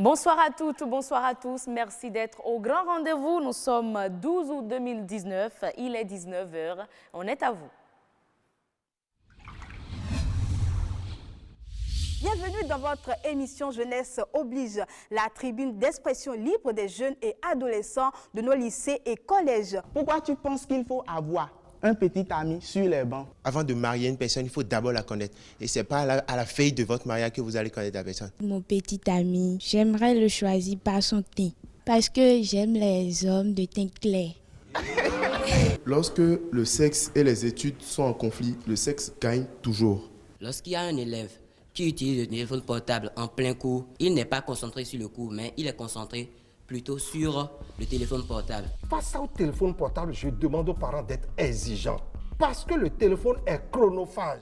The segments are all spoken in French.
Bonsoir à toutes, bonsoir à tous. Merci d'être au grand rendez-vous. Nous sommes 12 août 2019. Il est 19 h. On est à vous. Bienvenue dans votre émission Jeunesse oblige, la tribune d'expression libre des jeunes et adolescents de nos lycées et collèges. Pourquoi tu penses qu'il faut avoir un petit ami sur les bancs? Avant de marier une personne, il faut d'abord la connaître. Et ce n'est pas à la veille de votre mariage que vous allez connaître la personne. Mon petit ami, j'aimerais le choisir par son teint. Parce que j'aime les hommes de teint clair. Lorsque le sexe et les études sont en conflit, le sexe gagne toujours. Lorsqu'il y a un élève qui utilise le téléphone portable en plein cours, il n'est pas concentré sur le cours, mais il est concentré plutôt sur le téléphone portable. Face au téléphone portable, je demande aux parents d'être exigeants parce que le téléphone est chronophage.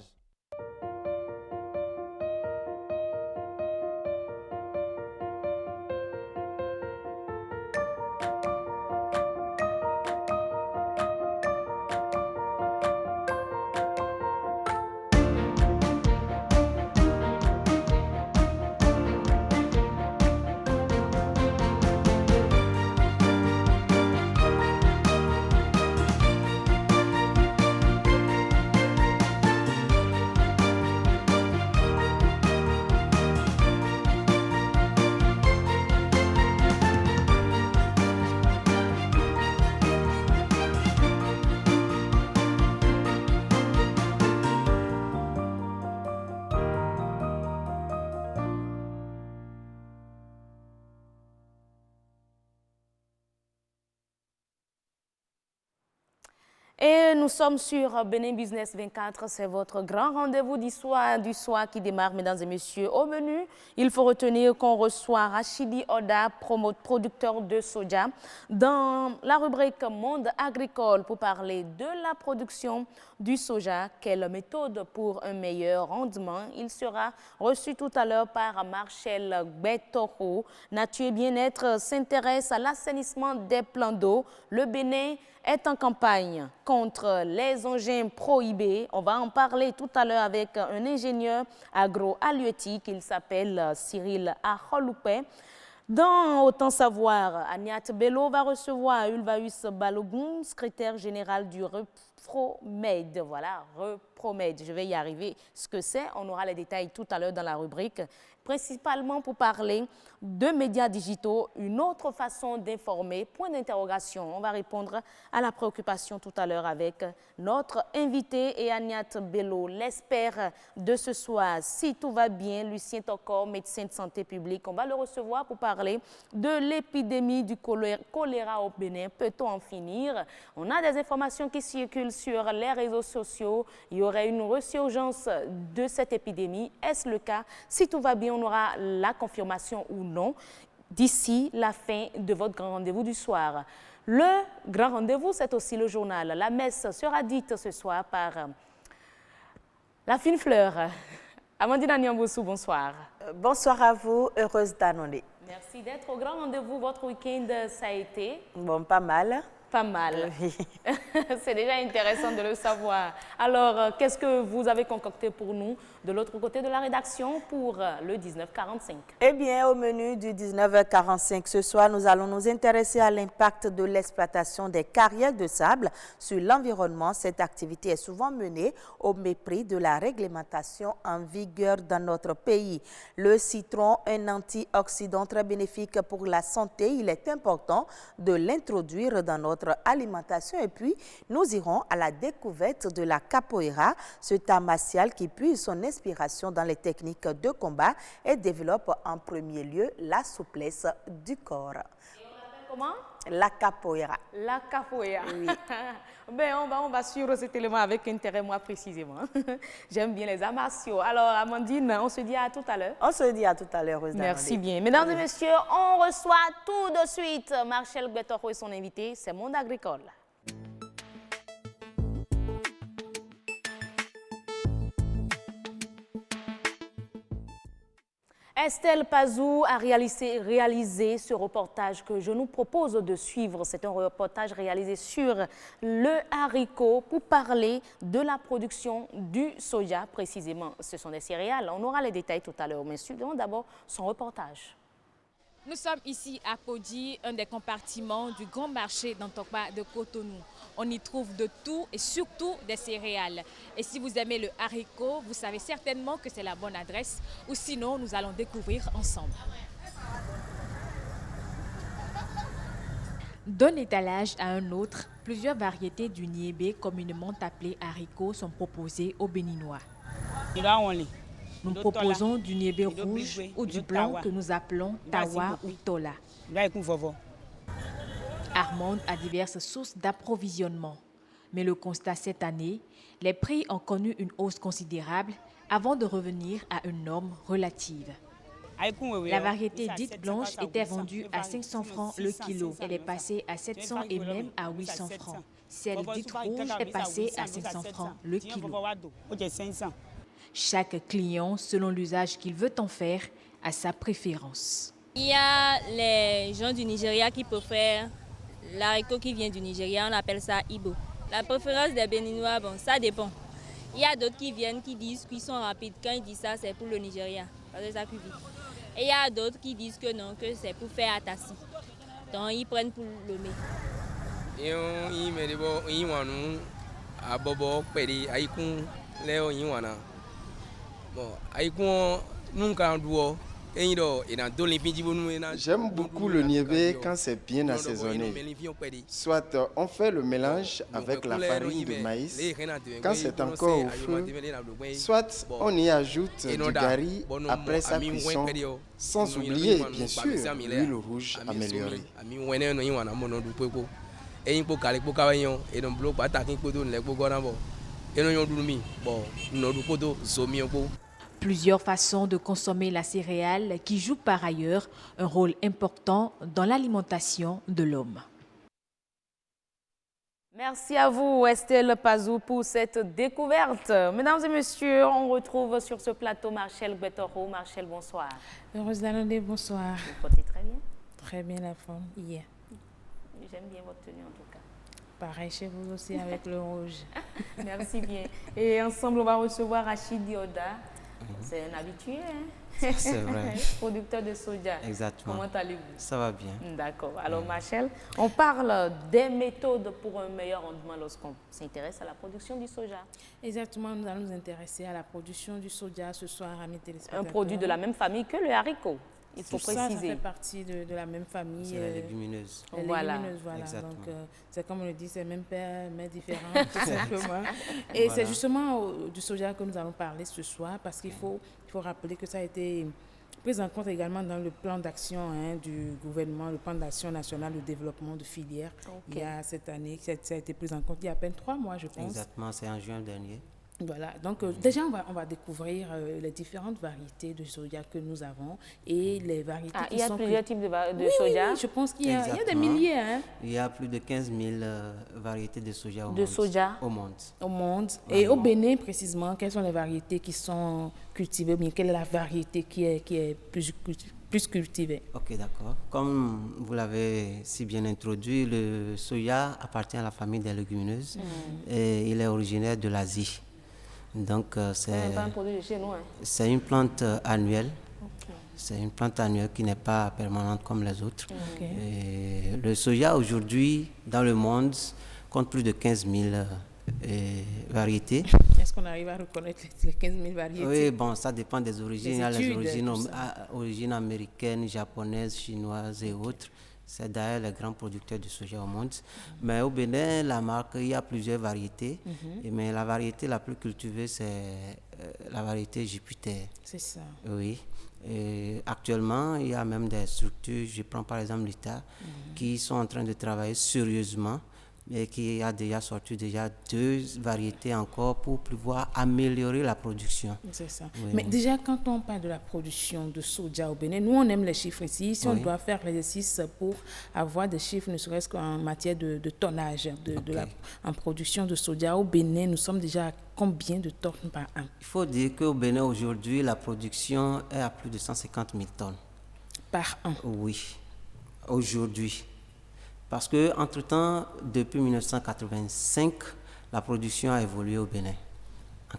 Et nous sommes sur Bénin Business 24, c'est votre grand rendez-vous du soir qui démarre, mesdames et messieurs. Au menu, il faut retenir qu'on reçoit Rachidi Oda, producteur de soja, dans la rubrique Monde agricole pour parler de la production du soja. Quelle méthode pour un meilleur rendement? Il sera reçu tout à l'heure par Marcel Betoro. Nature et bien-être s'intéresse à l'assainissement des plans d'eau. Le Bénin est en campagne contre les engins prohibés. On va en parler tout à l'heure avec un ingénieur agro-halieutique. Il s'appelle Cyril Akholoupé. Dans Autant Savoir, Agnat Bello va recevoir Ulvaeus Balogun, secrétaire général du ReproMed. Voilà, ReproMed, je vais y arriver. Ce que c'est, on aura les détails tout à l'heure dans la rubrique. Principalement pour parler de médias digitaux, une autre façon d'informer, point d'interrogation. On va répondre à la préoccupation tout à l'heure avec notre invité et Agnat Bello, l'expert de ce soir. Si tout va bien, Lucien Tokor, médecin de santé publique, on va le recevoir pour parler de l'épidémie du choléra au Bénin. Peut-on en finir? On a des informations qui circulent sur les réseaux sociaux. Il y aurait une résurgence de cette épidémie. Est-ce le cas? Si tout va bien, on aura la confirmation ou non d'ici la fin de votre grand rendez-vous du soir. Le grand rendez-vous, c'est aussi le journal. La messe sera dite ce soir par la fine fleur. Amandine Agnamboussou, bonsoir. Bonsoir à vous, heureuse d'annoncer. Merci d'être au grand rendez-vous. Votre week-end, ça a été? Bon, pas mal. Pas mal. Oui. C'est déjà intéressant de le savoir. Alors, qu'est-ce que vous avez concocté pour nous de l'autre côté de la rédaction pour le 19h45? Eh bien, au menu du 19h45 ce soir, nous allons nous intéresser à l'impact de l'exploitation des carrières de sable sur l'environnement. Cette activité est souvent menée au mépris de la réglementation en vigueur dans notre pays. Le citron, un antioxydant très bénéfique pour la santé, il est important de l'introduire dans notre alimentation. Et puis, nous irons à la découverte de la capoeira, cet art martial qui puise son inspiration dans les techniques de combat et développe en premier lieu la souplesse du corps. Et on l'appelle comment? La capoeira. La capoeira. Oui. Ben, on va suivre cet élément avec intérêt, moi précisément. J'aime bien les arts martiaux. Alors, Amandine, on se dit à tout à l'heure. On se dit à tout à l'heure. Merci bien. Mesdames et messieurs, on reçoit tout de suite Marcel Betoro et son invité, c'est Monde agricole. Estelle Pazou a réalisé ce reportage que je nous propose de suivre. C'est un reportage réalisé sur le haricot pour parler de la production du soja précisément. Ce sont des céréales. On aura les détails tout à l'heure, mais suivons d'abord son reportage. Nous sommes ici à Podji, un des compartiments du grand marché d'Antokpa de Cotonou. On y trouve de tout et surtout des céréales. Et si vous aimez le haricot, vous savez certainement que c'est la bonne adresse. Ou sinon, nous allons découvrir ensemble. D'un étalage à un autre, plusieurs variétés du niébé, communément appelé haricot, sont proposées aux Béninois. Nous proposons du niébé rouge ou du blanc que nous appelons tawa ou tola. Armande a diverses sources d'approvisionnement. Mais le constat cette année, les prix ont connu une hausse considérable avant de revenir à une norme relative. La variété dite blanche était vendue à 500 francs le kilo. Elle est passée à 700 et même à 800 francs. Celle dite rouge est passée à 500 francs le kilo. Chaque client, selon l'usage qu'il veut en faire, a sa préférence. Il y a les gens du Nigeria qui préfèrent l'haricot qui vient du Nigeria, on appelle ça Ibo. La préférence des Béninois, bon, ça dépend. Il y a d'autres qui viennent, qui disent cuisson rapide. Quand ils disent ça, c'est pour le Nigeria, parce que ça cuit vite. Et il y a d'autres qui disent que non, que c'est pour faire atassi. Donc ils prennent pour le mets. J'aime beaucoup le niébé quand c'est bien assaisonné. Soit on fait le mélange avec la farine de maïs quand c'est encore au feu, soit on y ajoute du gari après sa cuisson, sans oublier bien sûr l'huile rouge améliorée. Plusieurs façons de consommer la céréale qui jouent par ailleurs un rôle important dans l'alimentation de l'homme. Merci à vous, Estelle Pazou, pour cette découverte. Mesdames et messieurs, on retrouve sur ce plateau Marchel Betoro. Marchel, bonsoir. Heureuse d'année, bonsoir. Vous portez très bien? Très bien la forme, hier. J'aime bien votre tenue en tout cas. Pareil chez vous aussi avec le rouge. Merci bien. Et ensemble, on va recevoir Rachidi Oda. C'est un habitué, hein? C'est vrai. Producteur de soja. Exactement. Comment allez-vous? Ça va bien. D'accord. Alors, Marchel, on parle des méthodes pour un meilleur rendement lorsqu'on s'intéresse à la production du soja. Exactement. Nous allons nous intéresser à la production du soja ce soir, amis téléspectateurs. Un produit de la même famille que le haricot. Il faut préciser. Ça fait partie de la même famille. C'est la légumineuse. Les légumineuses, voilà. Exactement. Donc, c'est comme on le dit, c'est même père, mais différent, tout simplement. Et c'est justement du soja que nous allons parler ce soir, parce qu'il faut rappeler que ça a été pris en compte également dans le plan d'action du gouvernement, le plan d'action national de développement de filières. Il y a cette année, ça a été pris en compte il y a à peine 3 mois, je pense. Exactement, c'est en juin dernier. Voilà, donc déjà on va découvrir les différentes variétés de soja que nous avons et les variétés qui sont... Il y a plusieurs types de soja. Oui, je pense qu'il y a des milliers. Hein. Il y a plus de 15 000 variétés de soja au monde. Au monde. Et au Bénin précisément, quelles sont les variétés qui sont cultivées, ou bien quelle est la variété qui est plus cultivée? Ok, d'accord. Comme vous l'avez si bien introduit, le soja appartient à la famille des légumineuses et il est originaire de l'Asie. Donc, c'est une plante annuelle. C'est une plante annuelle qui n'est pas permanente comme les autres. Et le soja, aujourd'hui, dans le monde, compte plus de 15 000 variétés. Est-ce qu'on arrive à reconnaître les 15 000 variétés? Oui, bon, ça dépend des origines. Il y a les origines américaines, japonaises, chinoises et autres. C'est d'ailleurs les grands producteurs de soja au monde. Mais au Bénin, la marque, il y a plusieurs variétés. Mais la variété la plus cultivée, c'est la variété Jupiter. C'est ça. Oui. Et actuellement, il y a même des structures, je prends par exemple l'État, qui sont en train de travailler sérieusement et qui a déjà sorti 2 variétés encore pour pouvoir améliorer la production. C'est ça. Oui. Mais déjà, quand on parle de la production de soja au Bénin, nous, on aime les chiffres ici. Si on doit faire l'exercice pour avoir des chiffres, ne serait-ce qu'en matière de tonnage, en production de soja au Bénin, nous sommes déjà à combien de tonnes par an? Il faut dire qu'au Bénin, aujourd'hui, la production est à plus de 150 000 tonnes. Par an? Oui, aujourd'hui. Parce qu'entre-temps, depuis 1985, la production a évolué au Bénin.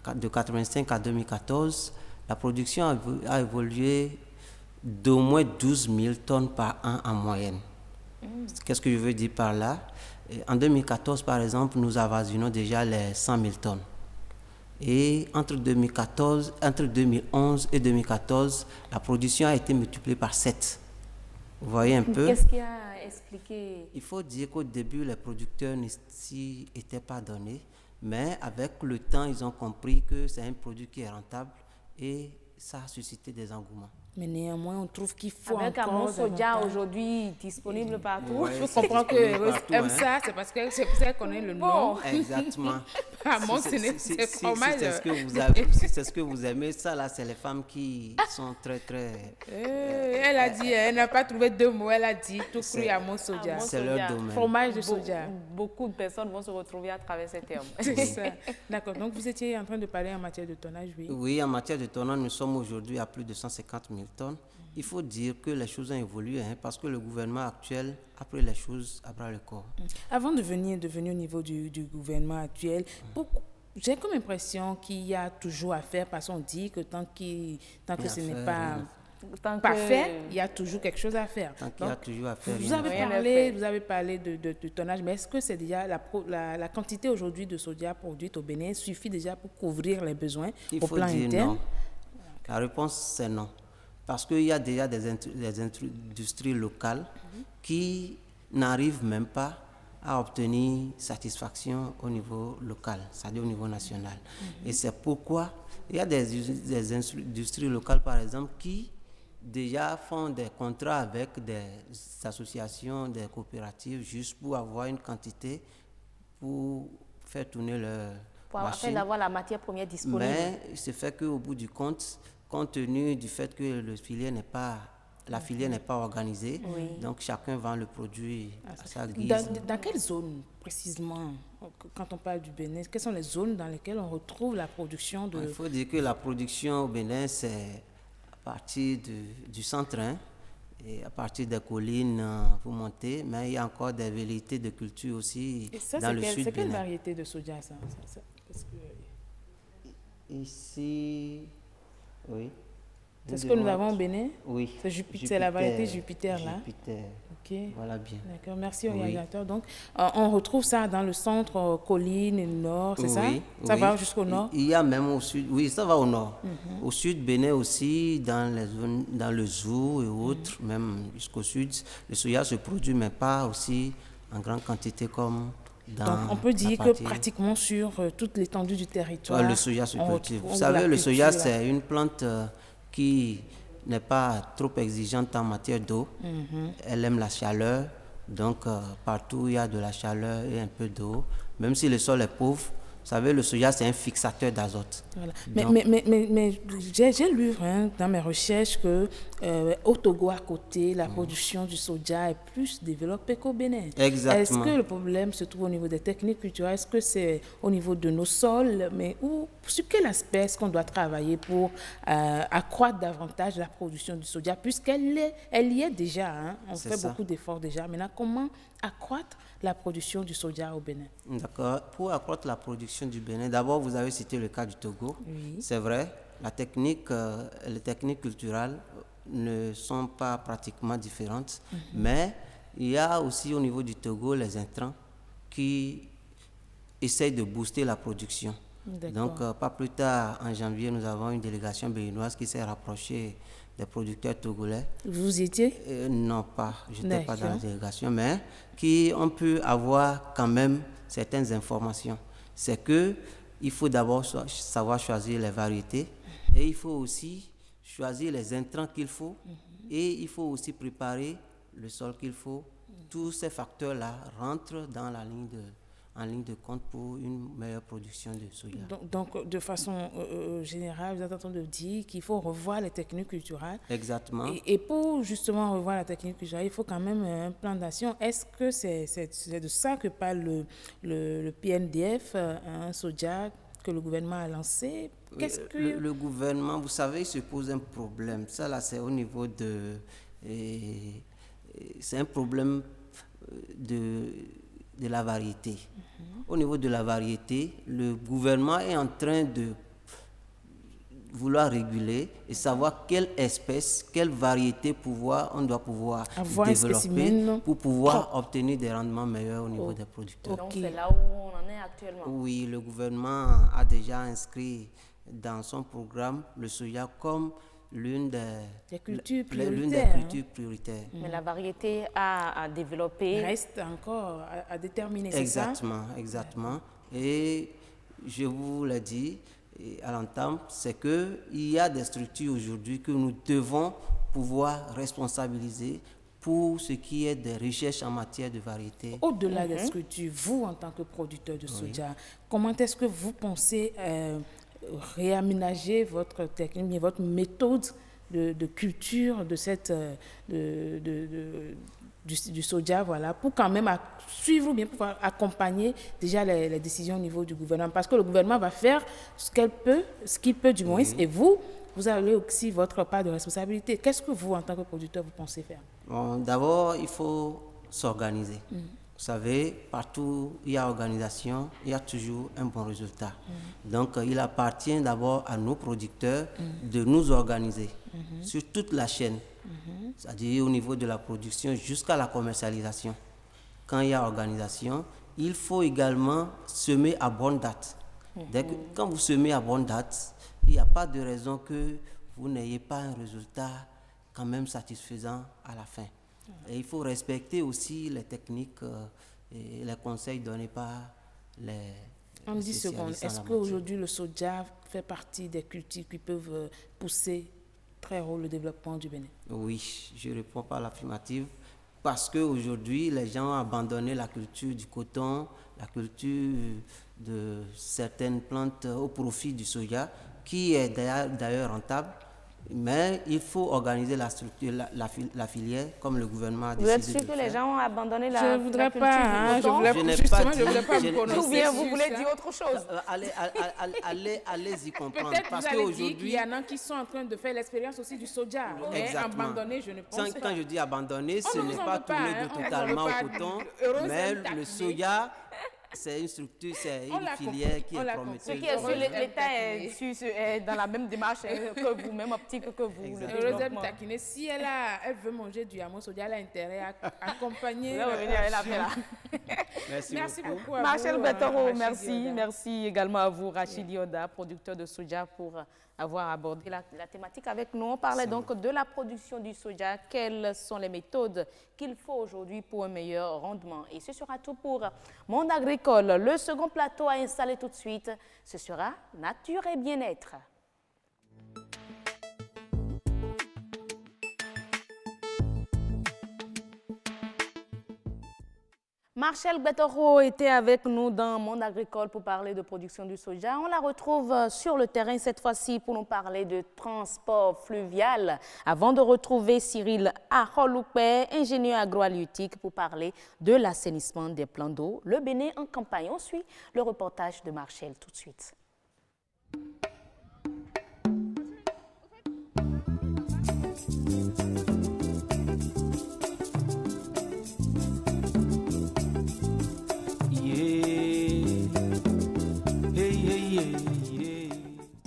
De 1985 à 2014, la production a évolué d'au moins 12 000 tonnes par an en moyenne. Qu'est-ce que je veux dire par là? En 2014, par exemple, nous avoisinons déjà les 100 000 tonnes. Et entre 2011 et 2014, la production a été multipliée par 7. Vous voyez un peu? Qu'est-ce qui a expliqué? Il faut dire qu'au début, les producteurs ne s'y étaient pas donnés, mais avec le temps, ils ont compris que c'est un produit qui est rentable et ça a suscité des engouements. Mais néanmoins, on trouve qu'il faut avec encore... Amon Soja aujourd'hui disponible partout. Ouais, je comprends que Rose aime ça, c'est parce qu'elle connaît le nom. Exactement. Amon, c'est fromage. C'est ce que vous aimez. Ça, là, c'est les femmes qui sont très, très... Elle a dit, elle n'a pas trouvé deux mots. Elle a dit tout cru Amon Soja. C'est leur domaine. Fromage de soja. Beaucoup de personnes vont se retrouver à travers ces termes. C'est ça. D'accord. Donc, vous étiez en train de parler en matière de tonnage, oui? Oui, en matière de tonnage, nous sommes aujourd'hui à plus de 150 000 tonnes. Il faut dire que les choses ont évolué parce que le gouvernement actuel a pris les choses à bras le corps. Avant de venir au niveau du gouvernement actuel, j'ai comme l'impression qu'il y a toujours à faire parce qu'on dit que tant que ce n'est pas parfait, il y a toujours quelque chose à faire. Tant qu'il y a toujours à faire. Vous avez parlé de tonnage, mais est-ce que c'est déjà la quantité aujourd'hui de soja produite au Bénin suffit déjà pour couvrir les besoins au plan interne? Non. La réponse, c'est non. Parce qu'il y a déjà des industries locales qui n'arrivent même pas à obtenir satisfaction au niveau local, c'est-à-dire au niveau national. Et c'est pourquoi il y a des industries locales, par exemple, qui déjà font des contrats avec des associations, des coopératives, juste pour avoir une quantité pour faire tourner leur machine. Afin d'avoir la matière première disponible. Mais il se fait qu'au bout du compte tenu du fait que la filière n'est pas organisée, donc chacun vend le produit à sa guise. Dans quelle zone précisément, quand on parle du Bénin, quelles sont les zones dans lesquelles on retrouve la production de... Il faut dire que la production au Bénin, c'est à partir du centre, et à partir des collines, vous montez, mais il y a encore des variétés de culture aussi dans le sud. C'est quelle variété de soja ça? Ici... Oui. C'est ce que nous avons au Bénin? Oui. C'est Jupiter, c'est la variété Jupiter là? Jupiter. Ok. Voilà bien. D'accord, merci au réalisateur. Donc, on retrouve ça dans le centre, colline, nord, c'est ça? Ça va jusqu'au nord? Il y a même au sud, oui, ça va au nord. Au sud, Bénin aussi, dans le Zou et autres, même jusqu'au sud. Le soja se produit, mais pas aussi en grande quantité comme... Donc, on peut dire que pratiquement sur toute l'étendue du territoire... le soja se cultive. Vous savez, le soja, c'est une plante qui n'est pas trop exigeante en matière d'eau. Elle aime la chaleur. Donc, partout où il y a de la chaleur et un peu d'eau, même si le sol est pauvre, vous savez, le soja, c'est un fixateur d'azote. Voilà. Mais j'ai lu dans mes recherches qu'au Togo, à côté, la production du soja est plus développée qu'au Bénin. Exactement. Est-ce que le problème se trouve au niveau des techniques culturelles? Est-ce que c'est au niveau de nos sols? Mais sur quel aspect est-ce qu'on doit travailler pour accroître davantage la production du soja? Puisqu'elle y est déjà. On fait beaucoup d'efforts déjà. Maintenant, comment accroître la production du soja au Bénin? D'accord. Pour accroître la production du Bénin, d'abord, vous avez cité le cas du Togo. Oui. C'est vrai, les techniques culturelles ne sont pas pratiquement différentes, mais il y a aussi au niveau du Togo les intrants qui essayent de booster la production. Donc, pas plus tard, en janvier, nous avons une délégation béninoise qui s'est rapprochée des producteurs togolais. Vous y étiez? Non, je n'étais pas dans la délégation, mais qui ont pu avoir quand même certaines informations. C'est qu'il faut d'abord savoir choisir les variétés et il faut aussi choisir les intrants qu'il faut et il faut aussi préparer le sol qu'il faut. Tous ces facteurs-là rentrent dans en ligne de compte pour une meilleure production de soja. Donc de façon générale, vous êtes en train de dire qu'il faut revoir les techniques culturelles. Exactement. Et pour justement revoir la technique culturelle, il faut quand même un plan d'action. Est-ce que c'est de ça que parle le PNDF, un soja que le gouvernement a lancé? Le gouvernement, vous savez, il se pose un problème. Ça, là, c'est au niveau de... c'est un problème de la variété. Au niveau de la variété, le gouvernement est en train de vouloir réguler et savoir quelle espèce, quelle variété on doit pouvoir développer pour pouvoir obtenir des rendements meilleurs au niveau des producteurs. Donc c'est là où on en est actuellement. Oui, le gouvernement a déjà inscrit dans son programme le soja comme l'une des cultures prioritaires. Mais la variété à développer reste encore à déterminer, c'est ça? Exactement. Et je vous l'ai dit à l'entame, c'est qu'il y a des structures aujourd'hui que nous devons pouvoir responsabiliser pour ce qui est des recherches en matière de variété. Au-delà des structures, vous, en tant que producteur de soja, comment est-ce que vous pensez réaménager votre technique, votre méthode de culture de cette, du soja, voilà, pour quand même suivre ou bien pouvoir accompagner déjà les décisions au niveau du gouvernement? Parce que le gouvernement va faire ce qu'il peut du moins, et vous avez aussi votre part de responsabilité. Qu'est-ce que vous, en tant que producteur, vous pensez faire? Bon, d'abord, il faut s'organiser. Vous savez, partout où il y a organisation, il y a toujours un bon résultat. Donc, il appartient d'abord à nos producteurs de nous organiser sur toute la chaîne, c'est-à-dire au niveau de la production jusqu'à la commercialisation. Quand il y a organisation, il faut également semer à bonne date. Quand vous semez à bonne date, il n'y a pas de raison que vous n'ayez pas un résultat quand même satisfaisant à la fin. Et il faut respecter aussi les techniques et les conseils donnés par les En 10 secondes, est-ce qu'aujourd'hui le soja fait partie des cultures qui peuvent pousser très haut le développement du Bénin? Oui, je réponds par l'affirmative parce qu'aujourd'hui les gens ont abandonné la culture du coton, la culture de certaines plantes au profit du soja qui est d'ailleurs rentable. Mais il faut organiser la structure, la filière, comme le gouvernement a décidé. Vous êtes sûr que les gens ont abandonné la culture? Je ne voudrais pas, je voudrais pas me prononcer. Ou bien vous voulez dire autre chose? Allez-y comprendre. Peut-être parce que qu'aujourd'hui, il y en a qui sont en train de faire l'expérience aussi du soja. Mais abandonner, je ne pense pas. Quand je dis abandonner, ce n'est pas tourner totalement au coton, mais le soja, c'est une structure, c'est une filière qui est prometteuse. L'État est dans la même démarche que vous, même optique que vous. Heureusement, taquiner. Si elle veut manger du yamour soja, elle a intérêt à accompagner. Merci beaucoup. Marcel Gbetoro, merci également à vous, Rachidi Oda, producteur de soja, pour avoir abordé la thématique avec nous. On parlait donc de la production du soja. Quelles sont les méthodes qu'il faut aujourd'hui pour un meilleur rendement? Et ce sera tout pour Monde agricole. Le second plateau à installer tout de suite, ce sera Nature et bien-être. Marcel Gbetoro était avec nous dans Monde agricole pour parler de production du soja. On la retrouve sur le terrain cette fois-ci pour nous parler de transport fluvial. Avant de retrouver Cyril Aroloupe, ingénieur agrohalieutique, pour parler de l'assainissement des plans d'eau. Le Bénin en campagne. On suit le reportage de Marcel tout de suite.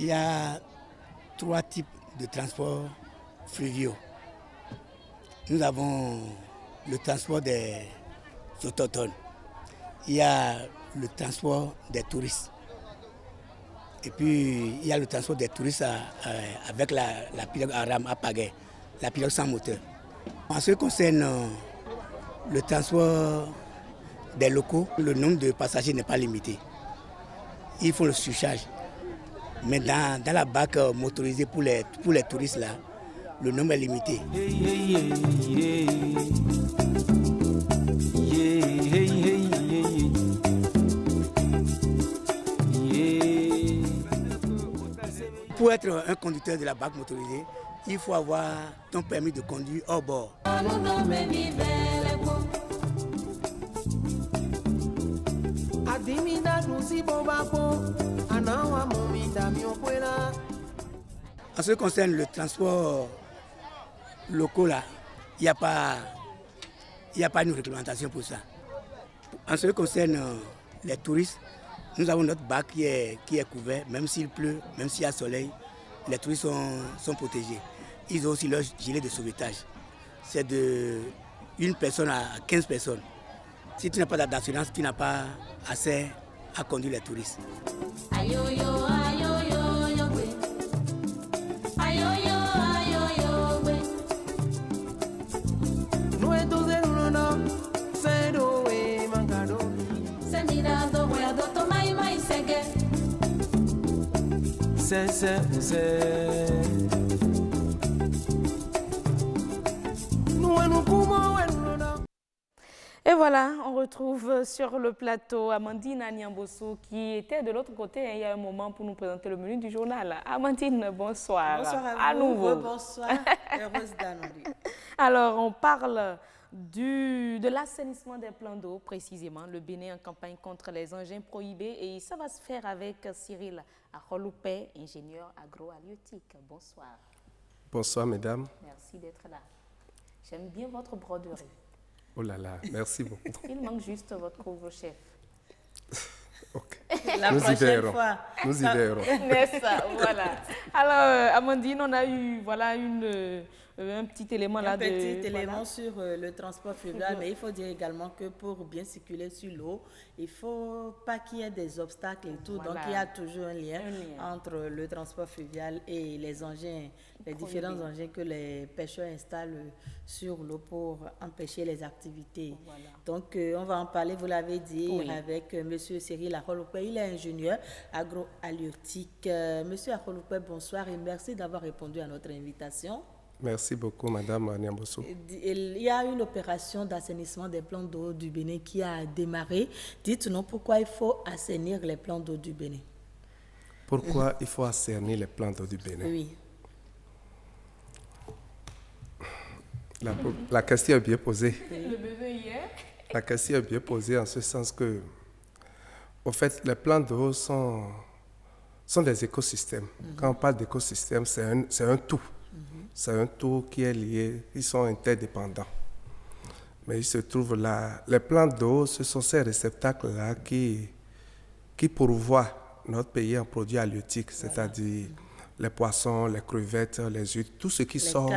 Il y a 3 types de transports fluviaux. Nous avons le transport des autochtones. Il y a le transport des touristes. Et puis, il y a le transport des touristes avec la pirogue à rame à pagaie, la pirogue sans moteur. En ce qui concerne le transport des locaux, le nombre de passagers n'est pas limité. Il faut le surcharge. Mais dans la barque motorisée pour les touristes, là, le nombre est limité. Pour être un conducteur de la barque motorisée, il faut avoir ton permis de conduire hors bord. En ce qui concerne le transport local, là, il n'y a pas une réglementation pour ça. En ce qui concerne les touristes, nous avons notre bac qui est couvert, même s'il pleut, même s'il y a soleil, les touristes sont protégés. Ils ont aussi leur gilet de sauvetage. C'est de 1 personne à 15 personnes. Si tu n'as pas d'assurance, tu n'as pas assez à conduire les touristes. Et voilà, on retrouve sur le plateau Amandine Niambosso qui était de l'autre côté il y a un moment pour nous présenter le menu du journal. Amandine, bonsoir. Bonsoir à vous. nouveau. Bonsoir. Heureuse d'annoncer. Alors, on parle de l'assainissement des plans d'eau, précisément. Le Bénin en campagne contre les engins prohibés et ça va se faire avec Cyril Akholupé, ingénieur agrohalieutique. Bonsoir. Bonsoir, mesdames. Merci d'être là. J'aime bien votre broderie. Oh là là, merci beaucoup. Il manque juste votre couvre-chef. Ok. La prochaine fois. Nous y verrons. Mais ça, voilà. Alors, Amandine, on a eu un petit élément là. Un petit élément sur le transport fluvial, mais il faut dire également que pour bien circuler sur l'eau, il ne faut pas qu'il y ait des obstacles et tout. Voilà. Donc, il y a toujours un lien entre le transport fluvial et les engins, les différents engins que les pêcheurs installent sur l'eau pour empêcher les activités. Voilà. Donc, on va en parler, vous l'avez dit, avec M. Cyril Akholupé. Il est ingénieur agrohalieutique. Monsieur Akholupé, bonsoir et merci d'avoir répondu à notre invitation. Merci beaucoup, Madame Niambosso. Il y a une opération d'assainissement des plans d'eau du Bénin qui a démarré. Dites-nous pourquoi il faut assainir les plans d'eau du Bénin. Pourquoi il faut assainir les plans d'eau du Bénin? Oui. La question est bien posée. Le bébé hier. La question est bien posée en ce sens que, au fait, les plans d'eau sont des écosystèmes. Quand on parle d'écosystème, c'est un tout. C'est un tout qui est lié, ils sont interdépendants. Mais il se trouve là, les plans d'eau, ce sont ces réceptacles-là qui pourvoient notre pays en produits halieutiques, c'est-à-dire les poissons, les crevettes, les huîtres, tout ce qui sort,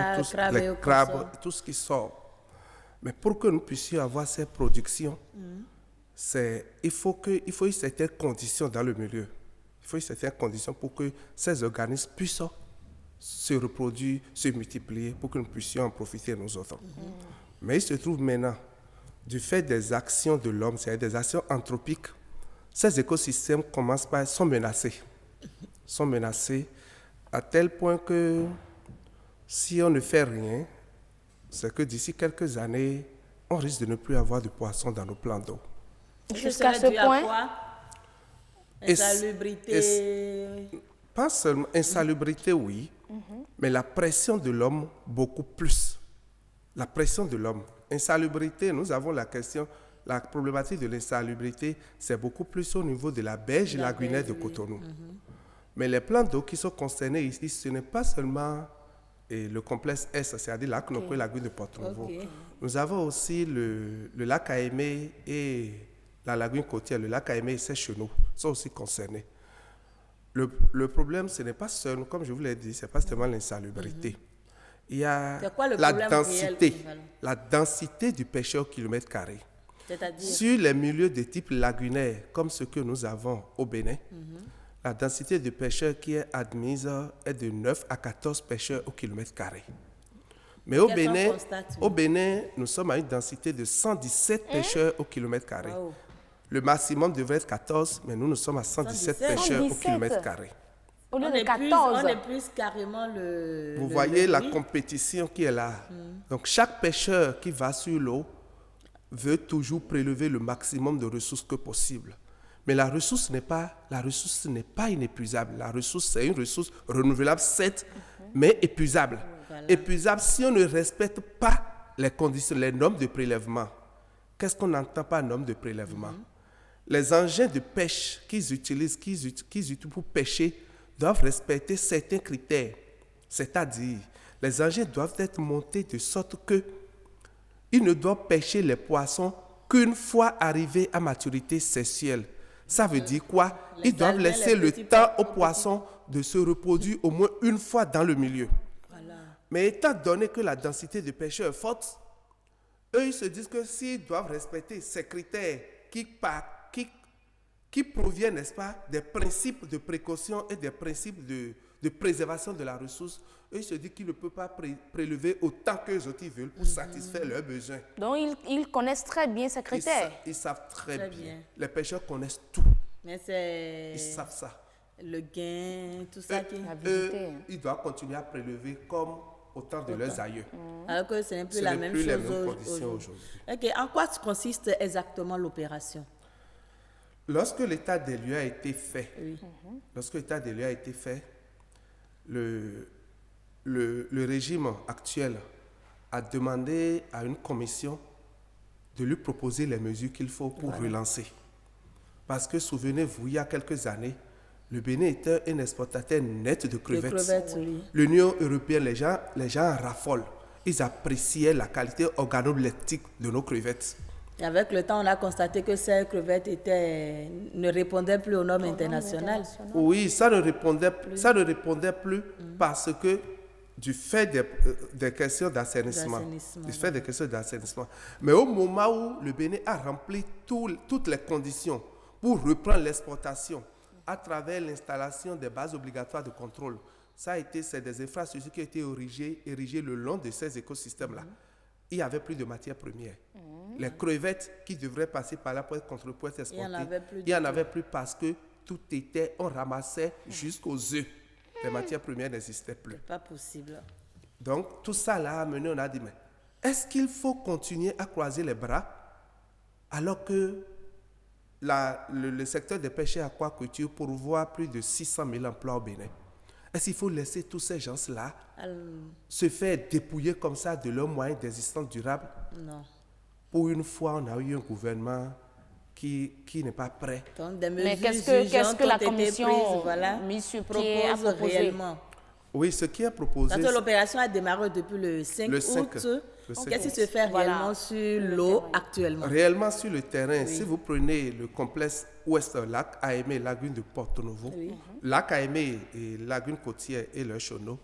les crabes, tout ce qui sort. Mais pour que nous puissions avoir ces productions, il faut une certaine condition dans le milieu. Il faut une certaine condition pour que ces organismes puissent se reproduire, se multiplier pour que nous puissions en profiter nous autres. Mais il se trouve maintenant, du fait des actions de l'homme, c'est-à-dire des actions anthropiques, ces écosystèmes sont menacés. Sont menacés à tel point que si on ne fait rien, c'est que d'ici quelques années, on risque de ne plus avoir de poissons dans nos plans d'eau. Jusqu'à ce point, insalubrité. Pas seulement insalubrité, oui, mais la pression de l'homme, beaucoup plus. La pression de l'homme. Insalubrité, nous avons la problématique de l'insalubrité, c'est beaucoup plus au niveau de la berge lagunaire de Cotonou. Mais les plans d'eau qui sont concernés ici, ce n'est pas seulement le complexe S, c'est-à-dire lac Noko et lagune de Porto-Novo. Nous avons aussi le lac Aémé et la lagune côtière, le lac Aémé et ses chenaux sont aussi concernés. Le problème, ce n'est pas seulement, comme je vous l'ai dit, ce n'est pas seulement l'insalubrité. Il y a la densité du pêcheur au kilomètre carré. Sur les milieux de type lagunaire, comme ce que nous avons au Bénin, la densité de pêcheurs qui est admise est de 9 à 14 pêcheurs au kilomètre carré. Mais au Bénin, nous sommes à une densité de 117 pêcheurs au kilomètre carré. Wow. Le maximum devrait être 14, mais nous sommes à 117 pêcheurs au kilomètre carré. Au lieu de 14. On épuise carrément le... Vous voyez la compétition qui est là. Donc, chaque pêcheur qui va sur l'eau veut toujours prélever le maximum de ressources que possible. Mais la ressource n'est pas inépuisable. La ressource, c'est une ressource renouvelable, certes, mais épuisable. Voilà. Épuisable si on ne respecte pas les conditions, les normes de prélèvement. Qu'est-ce qu'on n'entend par normes de prélèvement? Les engins de pêche qu'ils utilisent pour pêcher doivent respecter certains critères. C'est-à-dire, les engins doivent être montés de sorte qu'ils ne doivent pêcher les poissons qu'une fois arrivés à maturité sexuelle. Ça veut dire quoi? Ils doivent laisser le temps aux poissons de se reproduire au moins une fois dans le milieu. Voilà. Mais étant donné que la densité de pêcheurs est forte, eux, ils se disent que s'ils doivent respecter ces critères qui proviennent, n'est-ce pas, des principes de précaution et des principes de préservation de la ressource, eux, ils se disent qu'ils ne peuvent pas prélever autant qu'eux autres ils veulent pour satisfaire leurs besoins. Donc, ils connaissent très bien ces critères. Ils savent très bien. Les pêcheurs connaissent tout. Mais c'est... Ils savent ça. Le gain, tout ça qui est visité. Ils doivent continuer à prélever comme au temps de leurs aïeux. Alors que ce n'est plus la même chose aujourd'hui. Ok, en quoi consiste exactement l'opération? Lorsque l'état des lieux a été fait, le régime actuel a demandé à une commission de lui proposer les mesures qu'il faut pour relancer. Parce que souvenez-vous, il y a quelques années, le Bénin était un exportateur net de crevettes. L'Union européenne, les gens en raffolent. Ils appréciaient la qualité organoleptique de nos crevettes. Et avec le temps, on a constaté que ces crevettes ne répondaient plus aux normes internationales. Oui, ça ne répondait plus parce que du fait des questions d'assainissement. Mais au moment où le Bénin a rempli toutes les conditions pour reprendre l'exportation à travers l'installation des bases obligatoires de contrôle, c'est des infrastructures qui ont été érigées le long de ces écosystèmes-là. Il n'y avait plus de matières premières. Les crevettes qui devraient passer par là pour être exportées, il n'y en avait plus parce que on ramassait jusqu'aux œufs. Les matières premières n'existaient plus. C'est pas possible. Donc, tout ça là a mené, on a dit, mais est-ce qu'il faut continuer à croiser les bras alors que le secteur des pêches et aquaculture pourvoit plus de 600 000 emplois au Bénin? Est-ce qu'il faut laisser tous ces gens-là se faire dépouiller comme ça de leurs moyens d'existence durable? Non. Pour une fois, on a eu un gouvernement qui n'est pas prêt. Mais qu'est-ce que la commission mise sur pied a proposé réellement? Oui, ce qui est proposé... Parce que l'opération a démarré depuis le 5 août. Qu'est-ce qui se fait réellement sur l'eau actuellement? Réellement sur le terrain, si vous prenez le complexe Ouest Lac Aimé, lagune de Porto Novo, Lac Aimé et lagune côtière et le Chono,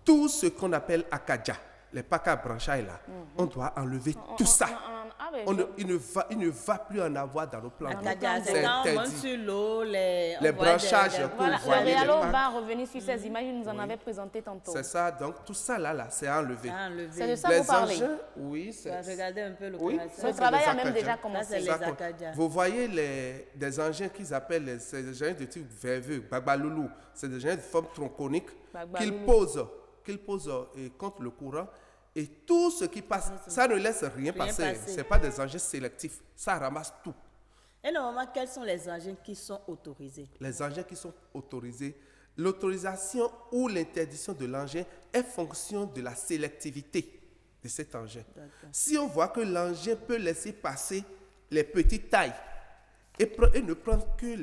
tout ce qu'on appelle Akadja, les pacas branchailles là, on doit enlever tout ça. Il ne va plus en avoir dans nos plans. C'est quand on monte sur l'eau, les branchages. Le Réalo va revenir sur ces images, il nous en avait présenté tantôt. C'est ça, donc tout ça là c'est enlevé. C'est de ça que vous parlez? Oui, c'est... Regardez un peu l'opération. Le travail a même déjà commencé. Vous voyez des engins qu'ils appellent, c'est des engins de type verveux, Bagbaloulou, c'est des engins de forme tronconique qu'ils posent contre le courant. Et tout ce qui passe, ça ne laisse rien passer. Ce n'est pas des engins sélectifs. Ça ramasse tout. Et normalement, quels sont les engins qui sont autorisés? Les engins qui sont autorisés, l'autorisation ou l'interdiction de l'engin est fonction de la sélectivité de cet engin. Si on voit que l'engin peut laisser passer les petites tailles et ne prendre que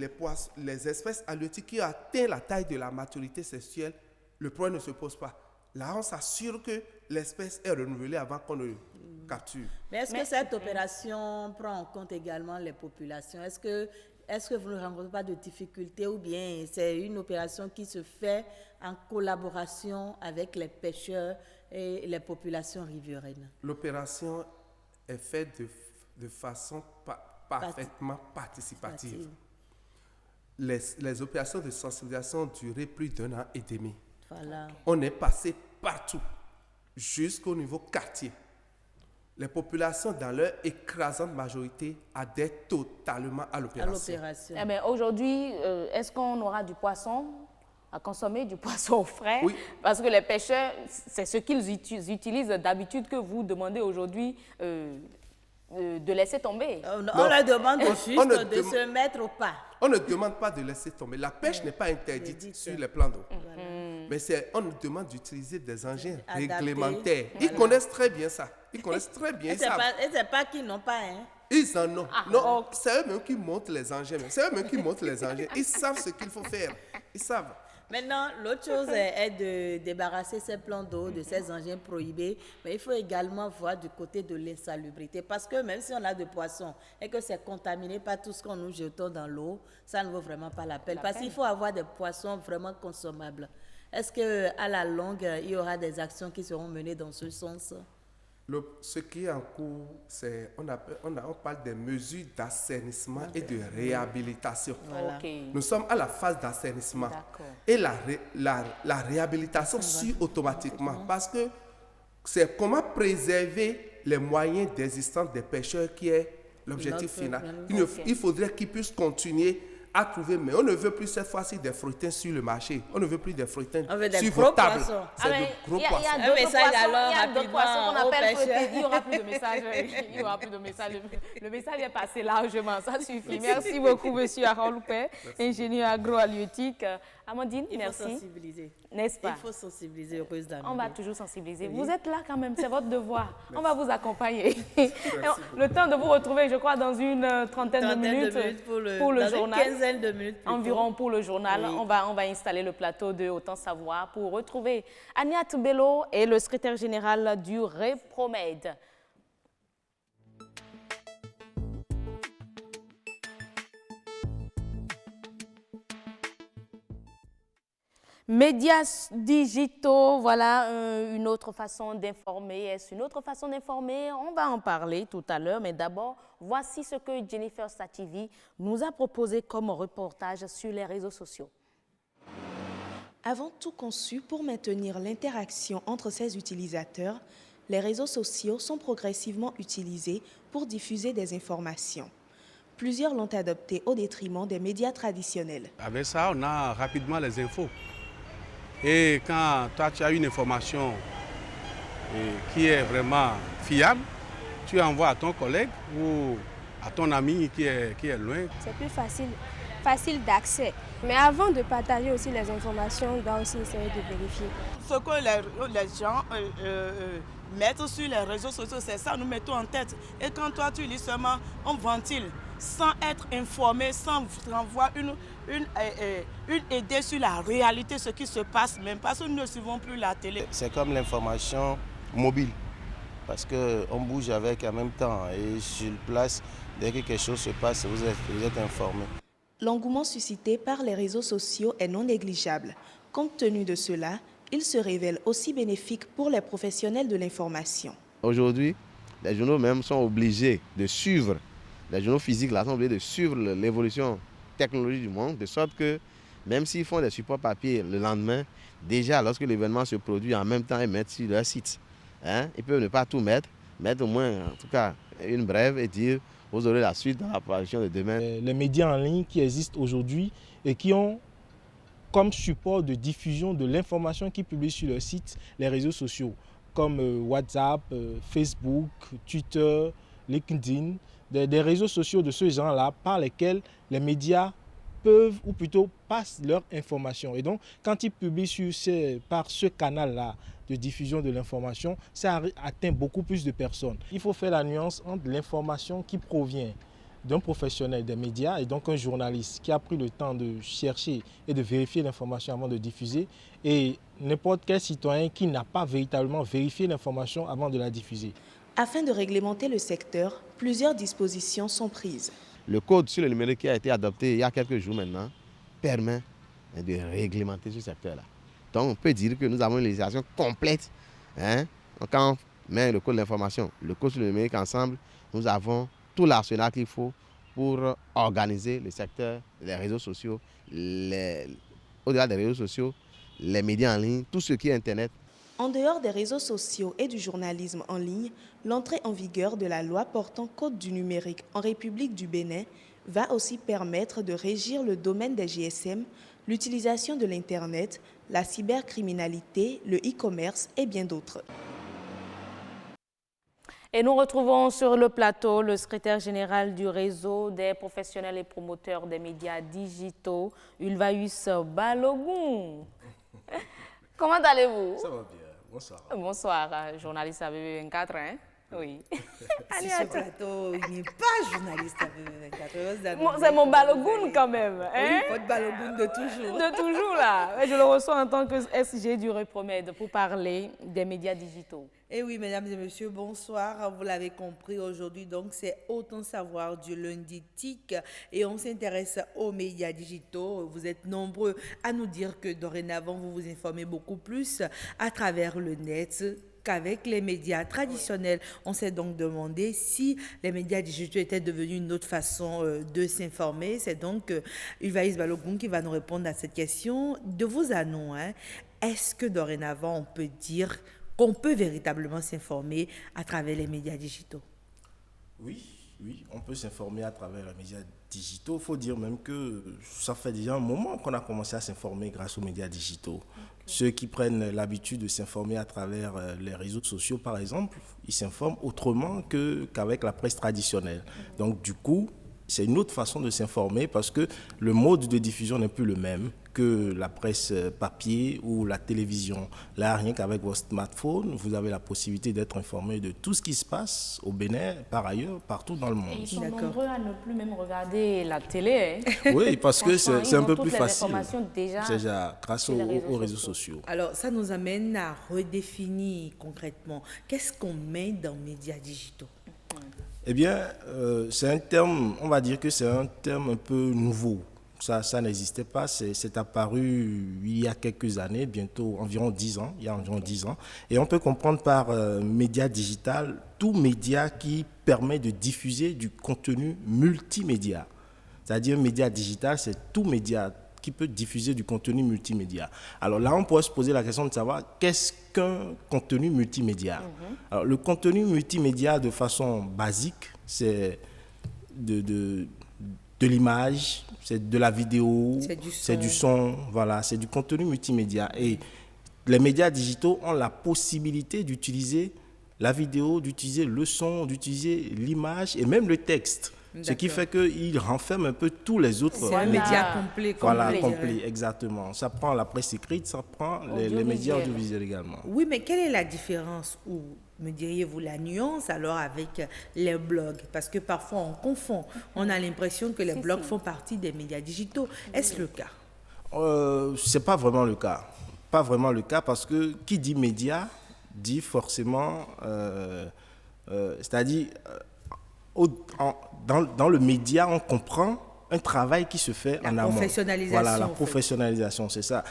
les espèces halieutiques qui ont atteint la taille de la maturité sexuelle, le problème ne se pose pas. Là, on s'assure que l'espèce est renouvelée avant qu'on ne capture. Mais est-ce que cette opération prend en compte également les populations? Est-ce que vous ne rencontrez pas de difficultés ou bien c'est une opération qui se fait en collaboration avec les pêcheurs et les populations riveraines? L'opération est faite de façon parfaitement participative. Les opérations de sensibilisation ont duré plus d'1 an et demi. Voilà. On est passé partout, jusqu'au niveau quartier. Les populations, dans leur écrasante majorité, adhèrent totalement à l'opération. Eh bien, aujourd'hui, est-ce qu'on aura du poisson à consommer, du poisson frais? Oui. Parce que les pêcheurs, c'est ce qu'ils utilisent d'habitude que vous demandez aujourd'hui de laisser tomber. On leur demande juste de se mettre au pas. On ne demande pas de laisser tomber. La pêche n'est pas interdite sur les plans d'eau. Mais on nous demande d'utiliser des engins réglementaires. Ils connaissent très bien ça. Ils connaissent très bien ça. Et c'est pas qu'ils n'ont pas, hein? Ils en ont. Non, c'est eux-mêmes qui montent les engins. C'est eux-mêmes qui montent les engins. Ils savent ce qu'il faut faire. Ils savent. Maintenant, l'autre chose est de débarrasser ces plans d'eau de ces engins prohibés. Mais il faut également voir du côté de l'insalubrité. Parce que même si on a des poissons et que c'est contaminé par tout ce qu'on nous jetons dans l'eau, ça ne vaut vraiment pas la peine. Parce qu'il faut avoir des poissons vraiment consommables. Est-ce qu'à la longue, il y aura des actions qui seront menées dans ce sens? Ce qui est en cours, c'est on parle des mesures d'assainissement et de réhabilitation. Voilà. Okay. Nous sommes à la phase d'assainissement. Et la réhabilitation suit automatiquement parce que c'est comment préserver les moyens d'existence des pêcheurs qui est l'objectif final. Il faudrait qu'ils puissent continuer à trouver, mais on ne veut plus cette fois-ci des fruitins sur le marché. On ne veut plus des fruitins sur vos tables. C'est de gros poissons. Il y a d'autres poissons qu'on appelle fruités. Il n'y aura plus de message. Il n'y aura plus de message. Le message est passé largement. Ça suffit. Merci beaucoup, monsieur Aaron Loupé, ingénieur agrohalieutique. Amandine, merci. Il faut sensibiliser. N'est-ce pas? Il faut sensibiliser, heureuse dame. On va toujours sensibiliser. Oui. Vous êtes là quand même, c'est votre devoir. On va vous accompagner. Le temps de vous retrouver, je crois, dans une trentaine de minutes pour le journal. Une quinzaine de minutes environ pour le journal. Oui. On va installer le plateau de Autant Savoir pour retrouver Agnat Bello et le secrétaire général du Repromed. Médias digitaux, voilà une autre façon d'informer. Est-ce une autre façon d'informer? On va en parler tout à l'heure, mais d'abord, voici ce que Jennifer Sativi nous a proposé comme reportage sur les réseaux sociaux. Avant tout conçu pour maintenir l'interaction entre ses utilisateurs, les réseaux sociaux sont progressivement utilisés pour diffuser des informations. Plusieurs l'ont adopté au détriment des médias traditionnels. Avec ça, on a rapidement les infos. Et quand toi, tu as une information qui est vraiment fiable, tu envoies à ton collègue ou à ton ami qui est loin. C'est plus facile d'accès. Mais avant de partager aussi les informations, on doit aussi essayer de vérifier. Ce que les gens mettent sur les réseaux sociaux, c'est ça, nous mettons en tête. Et quand toi, tu lis seulement, on ventile, sans être informé, sans renvoyer une idée sur la réalité, ce qui se passe, même parce que nous ne suivons plus la télé. C'est comme l'information mobile, parce qu'on bouge avec en même temps et sur place, dès que quelque chose se passe, vous êtes informé. L'engouement suscité par les réseaux sociaux est non négligeable. Compte tenu de cela, il se révèle aussi bénéfique pour les professionnels de l'information. Aujourd'hui, les journaux même sont obligés de suivre, les journaux physiques là, sont obligés de suivre l'évolution technologique du monde, de sorte que même s'ils font des supports papier le lendemain, déjà lorsque l'événement se produit en même temps, ils mettent sur leur site. Ils peuvent ne pas tout mettre au moins en tout cas une brève et dire vous aurez la suite dans l'apparition de demain. Les médias en ligne qui existent aujourd'hui et qui ont comme support de diffusion de l'information qu'ils publient sur leur site les réseaux sociaux comme WhatsApp, Facebook, Twitter, LinkedIn, des réseaux sociaux de ce genre-là par lesquels les médias peuvent ou plutôt passent leur information. Et donc, quand ils publient par ce canal-là de diffusion de l'information, ça atteint beaucoup plus de personnes. Il faut faire la nuance entre l'information qui provient d'un professionnel des médias et donc un journaliste qui a pris le temps de chercher et de vérifier l'information avant de diffuser et n'importe quel citoyen qui n'a pas véritablement vérifié l'information avant de la diffuser. Afin de réglementer le secteur, plusieurs dispositions sont prises. Le code sur le numérique qui a été adopté il y a quelques jours maintenant permet de réglementer ce secteur-là. Donc on peut dire que nous avons une législation complète. Quand on met le code de l'information, le code sur le numérique ensemble, nous avons tout l'arsenal qu'il faut pour organiser le secteur, les réseaux sociaux, au-delà des réseaux sociaux, les médias en ligne, tout ce qui est Internet. En dehors des réseaux sociaux et du journalisme en ligne, l'entrée en vigueur de la loi portant code du numérique en République du Bénin va aussi permettre de régir le domaine des GSM, l'utilisation de l'Internet, la cybercriminalité, le e-commerce et bien d'autres. Et nous retrouvons sur le plateau le secrétaire général du réseau des professionnels et promoteurs des médias digitaux, Ulvaeus Balogun. Comment allez-vous? Ça va bien. Bonsoir. Bonsoir, journaliste ABB24. Oui. Sur ce plateau, il n'est pas journaliste à 24 heures. C'est mon balogoun quand même. Hein? Oui, votre balogoun de toujours. De toujours là. Je le reçois en tant que SG du Repromède pour parler des médias digitaux. Eh oui, mesdames et messieurs, bonsoir. Vous l'avez compris, aujourd'hui, donc, c'est Autant savoir du lundi TIC et on s'intéresse aux médias digitaux. Vous êtes nombreux à nous dire que dorénavant, vous vous informez beaucoup plus à travers le net qu'avec les médias traditionnels. On s'est donc demandé si les médias digitaux étaient devenus une autre façon de s'informer. C'est donc Ulvaïs Balogun qui va nous répondre à cette question. De vous à nous, hein, est-ce que dorénavant, on peut dire qu'on peut véritablement s'informer à travers les médias digitaux? Oui, on peut s'informer à travers les médias digitaux. Il faut dire même que ça fait déjà un moment qu'on a commencé à s'informer grâce aux médias digitaux. Ceux qui prennent l'habitude de s'informer à travers les réseaux sociaux, par exemple, ils s'informent autrement qu'avec la presse traditionnelle. Donc, du coup, c'est une autre façon de s'informer parce que le mode de diffusion n'est plus le même que la presse papier ou la télévision. Là, rien qu'avec votre smartphone, vous avez la possibilité d'être informé de tout ce qui se passe au Bénin, par ailleurs, partout dans le monde. Et ils sont nombreux à ne plus même regarder la télé. Hein? Oui, parce que c'est un peu plus facile. Déjà grâce aux réseaux sociaux. Alors, ça nous amène à redéfinir concrètement. Qu'est-ce qu'on met dans les médias digitaux? Eh bien, c'est un terme, on va dire que c'est un terme un peu nouveau. Ça n'existait pas, c'est apparu il y a quelques années, bientôt environ 10 ans, il y a environ 10 ans. Et on peut comprendre par média digital tout média qui permet de diffuser du contenu multimédia. C'est-à-dire média digital, c'est tout média qui peut diffuser du contenu multimédia. Alors là, on pourrait se poser la question de savoir qu'est-ce qu'un contenu multimédia. Alors le contenu multimédia, de façon basique, c'est de l'image, c'est de la vidéo, c'est du son, voilà, c'est du contenu multimédia. Et les médias digitaux ont la possibilité d'utiliser la vidéo, d'utiliser le son, d'utiliser l'image et même le texte. Ce qui fait qu'il renferme un peu tous les autres. C'est un média complet. Voilà, complet, exactement. Ça prend la presse écrite, ça prend les médias audiovisuels également. Oui, mais quelle est la différence, ou me diriez-vous la nuance alors avec les blogs? Parce que parfois on confond. On a l'impression que les blogs font partie des médias digitaux. Est-ce le cas? C'est pas vraiment le cas. Pas vraiment le cas parce que qui dit média dit forcément, c'est-à-dire dans le média, on comprend un travail qui se fait en amont. Voilà, la professionnalisation, c'est ça.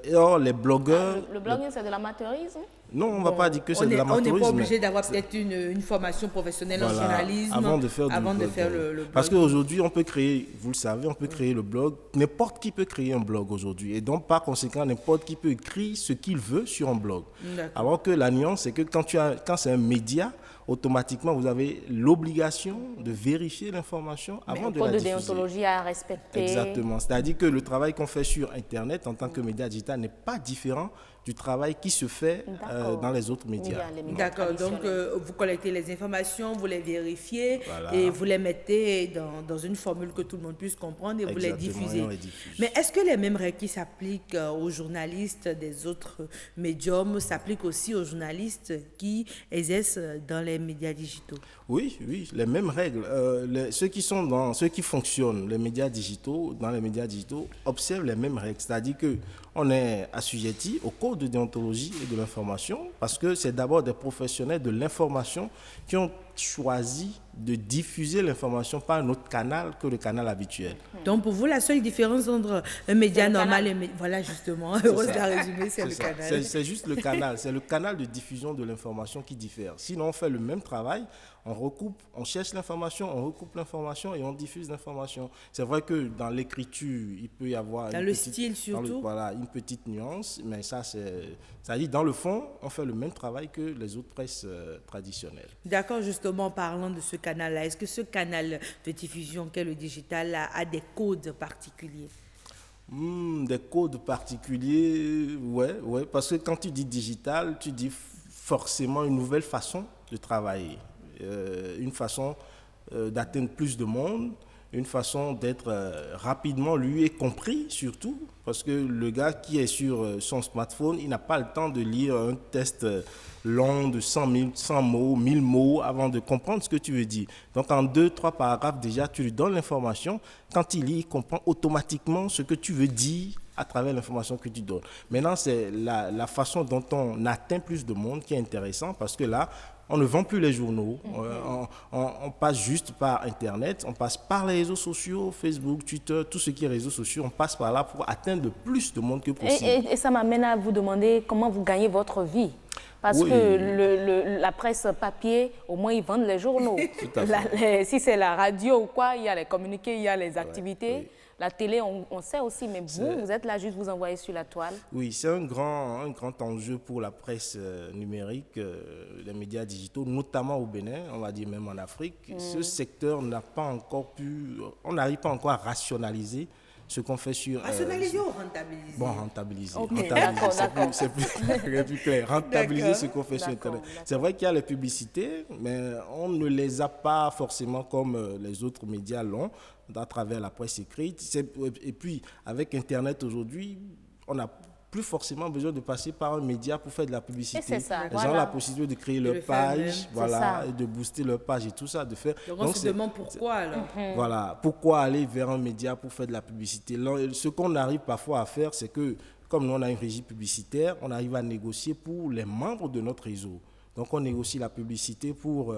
Et or, les blogueurs... Le blogging, c'est de l'amateurisme? Non, on ne va pas dire que c'est de l'amateurisme. On n'est pas obligé d'avoir peut-être une formation professionnelle en journalisme avant de faire le blog. Parce qu'aujourd'hui, on peut créer, vous le savez, on peut créer le blog. N'importe qui peut créer un blog aujourd'hui. Et donc, par conséquent, n'importe qui peut écrire ce qu'il veut sur un blog. Alors que la nuance, c'est que quand c'est un média, automatiquement, vous avez l'obligation de vérifier l'information avant de la diffuser. De déontologie à respecter. Exactement. C'est-à-dire que le travail qu'on fait sur Internet en tant que média digital n'est pas différent du travail qui se fait dans les autres médias. D'accord, donc vous collectez les informations, vous les vérifiez et vous les mettez dans une formule que tout le monde puisse comprendre et vous les diffusez. Mais est-ce que les mêmes règles qui s'appliquent aux journalistes des autres médiums s'appliquent aussi aux journalistes qui exercent dans les médias digitaux? Oui, les mêmes règles. Ceux qui fonctionnent, les médias digitaux, dans les médias digitaux, observent les mêmes règles. C'est-à-dire qu'on est assujetti au code de déontologie et de l'information parce que c'est d'abord des professionnels de l'information qui ont choisi de diffuser l'information par un autre canal que le canal habituel. Donc pour vous, la seule différence entre un média normal et... Voilà justement, Rose l'a résumé, c'est le canal. C'est juste le canal, c'est le canal de diffusion de l'information qui diffère. Sinon, on fait le même travail, on recoupe, on cherche l'information, on recoupe l'information et on diffuse l'information. C'est vrai que dans l'écriture, il peut y avoir... Dans le style surtout. Voilà, une petite nuance, mais ça, c'est-à-dire dans le fond, on fait le même travail que les autres presses traditionnelles. D'accord, justement, parlant de ce canal-là, est-ce que ce canal de diffusion qu'est le digital a des codes particuliers? Des codes particuliers, ouais, parce que quand tu dis digital, tu dis forcément une nouvelle façon de travailler, une façon d'atteindre plus de monde, une façon d'être rapidement lu et compris surtout, parce que le gars qui est sur son smartphone, il n'a pas le temps de lire un test long de 100 mots, 1000 mots avant de comprendre ce que tu veux dire. Donc en 2-3 paragraphes déjà, tu lui donnes l'information. Quand il lit, il comprend automatiquement ce que tu veux dire à travers l'information que tu donnes. Maintenant, c'est la façon dont on atteint plus de monde qui est intéressant, parce que là, on ne vend plus les journaux, on passe juste par Internet, on passe par les réseaux sociaux, Facebook, Twitter, tout ce qui est réseaux sociaux, on passe par là pour atteindre le plus de monde que possible. Et ça m'amène à vous demander comment vous gagnez votre vie. Parce que la presse papier, au moins, ils vendent les journaux. Si c'est la radio ou quoi, il y a les communiqués, il y a les activités. La télé, on sait aussi, mais vous êtes là juste vous envoyer sur la toile. Oui, c'est un grand enjeu pour la presse numérique, les médias digitaux, notamment au Bénin, on va dire même en Afrique. Ce secteur n'a pas encore on n'arrive pas encore à rationaliser ce qu'on fait sur... Rationaliser ou rentabiliser? Bon, rentabiliser. Okay. Rentabiliser, c'est plus clair. Rentabiliser ce qu'on fait sur Internet. C'est vrai qu'il y a les publicités, mais on ne les a pas forcément comme les autres médias l'ont, à travers la presse écrite. Et puis, avec Internet aujourd'hui, on n'a plus forcément besoin de passer par un média pour faire de la publicité. C'est ça, les gens ont la possibilité de créer leur page, et de booster leur page et tout ça, de faire. Donc on se demande pourquoi alors. Voilà, pourquoi aller vers un média pour faire de la publicité. Ce qu'on arrive parfois à faire, c'est que comme nous on a une régie publicitaire, on arrive à négocier pour les membres de notre réseau. Donc on négocie la publicité pour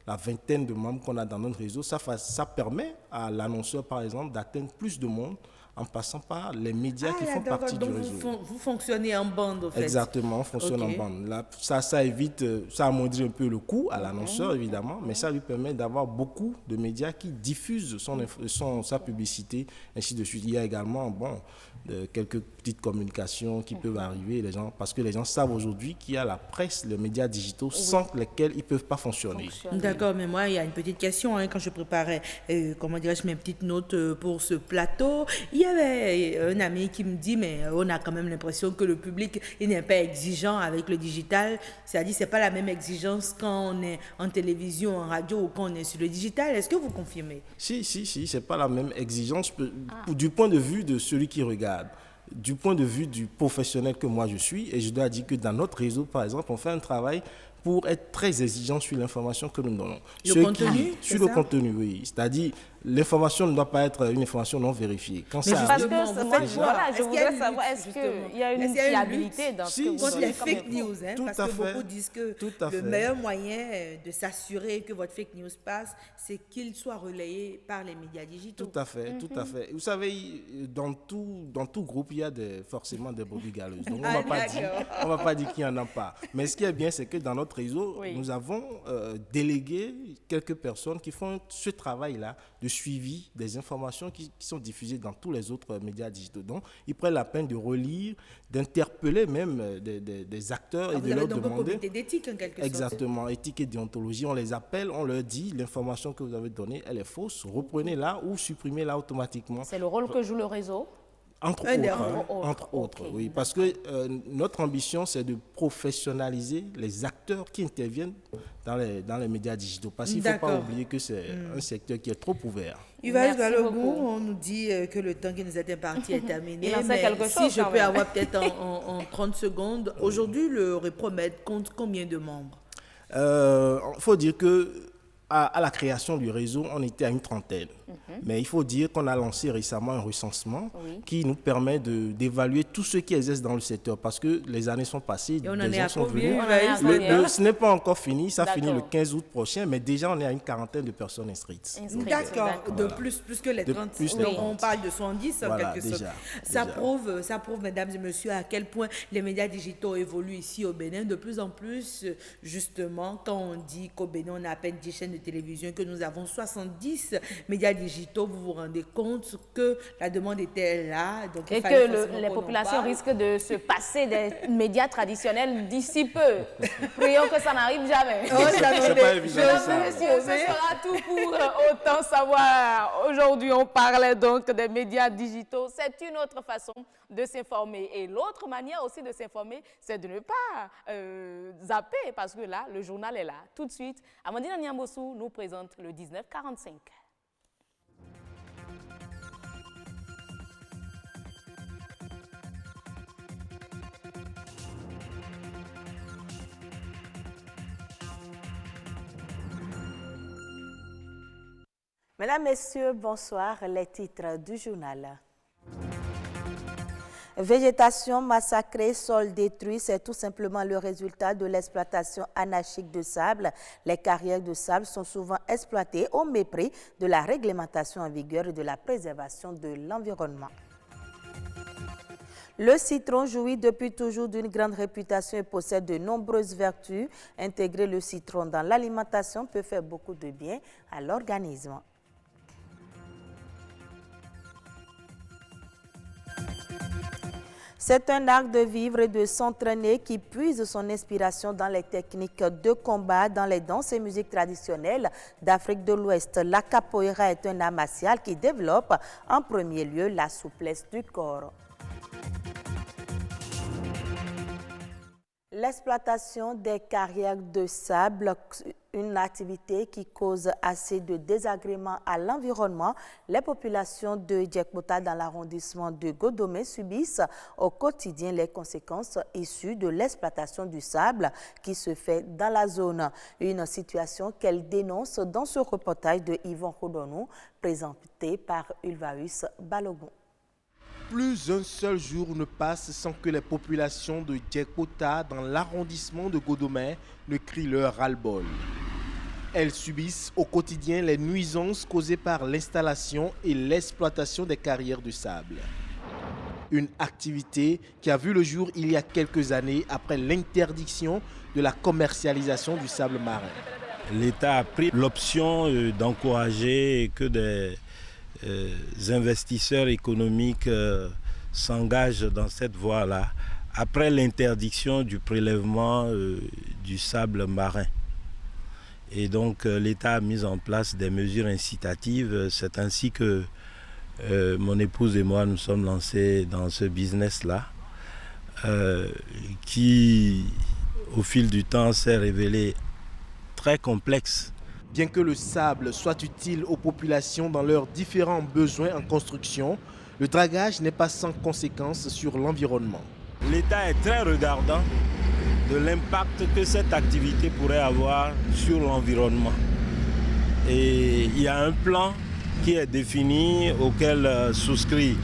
la vingtaine de membres qu'on a dans notre réseau. Ça permet à l'annonceur par exemple d'atteindre plus de monde en passant par les médias qui font partie du réseau. Vous fonctionnez en bande, en fait. Exactement, on fonctionne en bande. Là, ça évite, ça amoindrit un peu le coût à l'annonceur, évidemment, mais ça lui permet d'avoir beaucoup de médias qui diffusent sa publicité, ainsi de suite. Il y a également, quelques petites communications qui peuvent arriver, parce que les gens savent aujourd'hui qu'il y a la presse, les médias digitaux, sans lesquels ils ne peuvent pas fonctionner. D'accord, mais moi, il y a une petite question, quand je préparais, comment dirais-je, mes petites notes pour ce plateau. Il y avait un ami qui me dit, mais on a quand même l'impression que le public il n'est pas exigeant avec le digital. C'est-à-dire, c'est pas la même exigence quand on est en télévision, en radio ou quand on est sur le digital. Est-ce que vous confirmez? Si, c'est pas la même exigence du point de vue de celui qui regarde. Du point de vue du professionnel que moi je suis, et je dois dire que dans notre réseau, par exemple, on fait un travail pour être très exigeant sur l'information que nous donnons. Le contenu, sur le contenu, oui. C'est-à-dire, l'information ne doit pas être une information non vérifiée. Parce que je voudrais savoir, est-ce qu'il y a une fiabilité dans ce que vous donnez? Les fake news, parce que beaucoup disent que le meilleur moyen de s'assurer que votre fake news passe, c'est qu'il soit relayé par les médias digitaux. Tout à fait, tout à fait. Vous savez, dans tout groupe, il y a forcément des brebis galeuses. Donc, on ne va pas dire qu'il n'y en a pas. Mais ce qui est bien, c'est que dans notre réseau, nous avons délégué quelques personnes qui font ce travail-là de suivi des informations qui sont diffusées dans tous les autres médias digitaux. Donc, ils prennent la peine de relire, d'interpeller même des acteurs et de leur demander... Vous avez donc un comité d'éthique en quelque sorte. Exactement, éthique et déontologie. On les appelle, on leur dit l'information que vous avez donnée, elle est fausse, reprenez-la ou supprimez-la automatiquement. C'est le rôle que joue le réseau? Entre autres, oui. Parce que notre ambition, c'est de professionnaliser les acteurs qui interviennent dans les médias digitaux. Parce qu'il ne faut pas oublier que c'est un secteur qui est trop ouvert. Yves Balogun, on nous dit que le temps qui nous est imparti est terminé. Mais si je peux avoir peut-être en 30 secondes, aujourd'hui, le Repromed compte combien de membres? Il faut dire que à la création du réseau, on était à une trentaine. Mais il faut dire qu'on a lancé récemment un recensement qui nous permet d'évaluer tous ceux qui exercent dans le secteur parce que les années sont passées, des gens sont venus. Ce n'est pas encore fini, ça finit le 15 août prochain, mais déjà on est à une quarantaine de personnes inscrites. D'accord, de plus que les 30. Donc on parle de 110 en quelque sorte. Ça prouve, mesdames et messieurs, à quel point les médias digitaux évoluent ici au Bénin. De plus en plus, justement, quand on dit qu'au Bénin, on a à peine 10 chaînes de télévision, que nous avons 70 médias digitaux, vous vous rendez compte que la demande était là. Donc et que les populations risquent de se passer des médias traditionnels d'ici peu. Prions que ça n'arrive jamais. C'est pas évident ça. Ce sera tout pour autant savoir. Aujourd'hui, on parlait donc des médias digitaux. C'est une autre façon de s'informer. Et l'autre manière aussi de s'informer, c'est de ne pas zapper, parce que là, le journal est là. Tout de suite, Amandine Niambossou nous présente le 1945. Mesdames, Messieurs, bonsoir. Les titres du journal. Végétation massacrée, sol détruit, c'est tout simplement le résultat de l'exploitation anarchique de sable. Les carrières de sable sont souvent exploitées au mépris de la réglementation en vigueur et de la préservation de l'environnement. Le citron jouit depuis toujours d'une grande réputation et possède de nombreuses vertus. Intégrer le citron dans l'alimentation peut faire beaucoup de bien à l'organisme. C'est un art de vivre et de s'entraîner qui puise son inspiration dans les techniques de combat, dans les danses et musiques traditionnelles d'Afrique de l'Ouest. La capoeira est un art martial qui développe en premier lieu la souplesse du corps. L'exploitation des carrières de sable, une activité qui cause assez de désagréments à l'environnement. Les populations de Djekbota dans l'arrondissement de Godomé subissent au quotidien les conséquences issues de l'exploitation du sable qui se fait dans la zone. Une situation qu'elle dénonce dans ce reportage de Yvon Rodonou, présenté par Ulvaeus Balogun. Plus un seul jour ne passe sans que les populations de Djekbota dans l'arrondissement de Godomé ne crient leur ras-le-bol. Elles subissent au quotidien les nuisances causées par l'installation et l'exploitation des carrières de sable. Une activité qui a vu le jour il y a quelques années après l'interdiction de la commercialisation du sable marin. L'État a pris l'option d'encourager que des investisseurs économiques s'engagent dans cette voie-là après l'interdiction du prélèvement du sable marin. Et donc l'État a mis en place des mesures incitatives. C'est ainsi que mon épouse et moi nous sommes lancés dans ce business-là qui au fil du temps s'est révélé très complexe. Bien que le sable soit utile aux populations dans leurs différents besoins en construction, le dragage n'est pas sans conséquences sur l'environnement. L'État est très regardant de l'impact que cette activité pourrait avoir sur l'environnement. Et il y a un plan qui est défini, auquel souscrit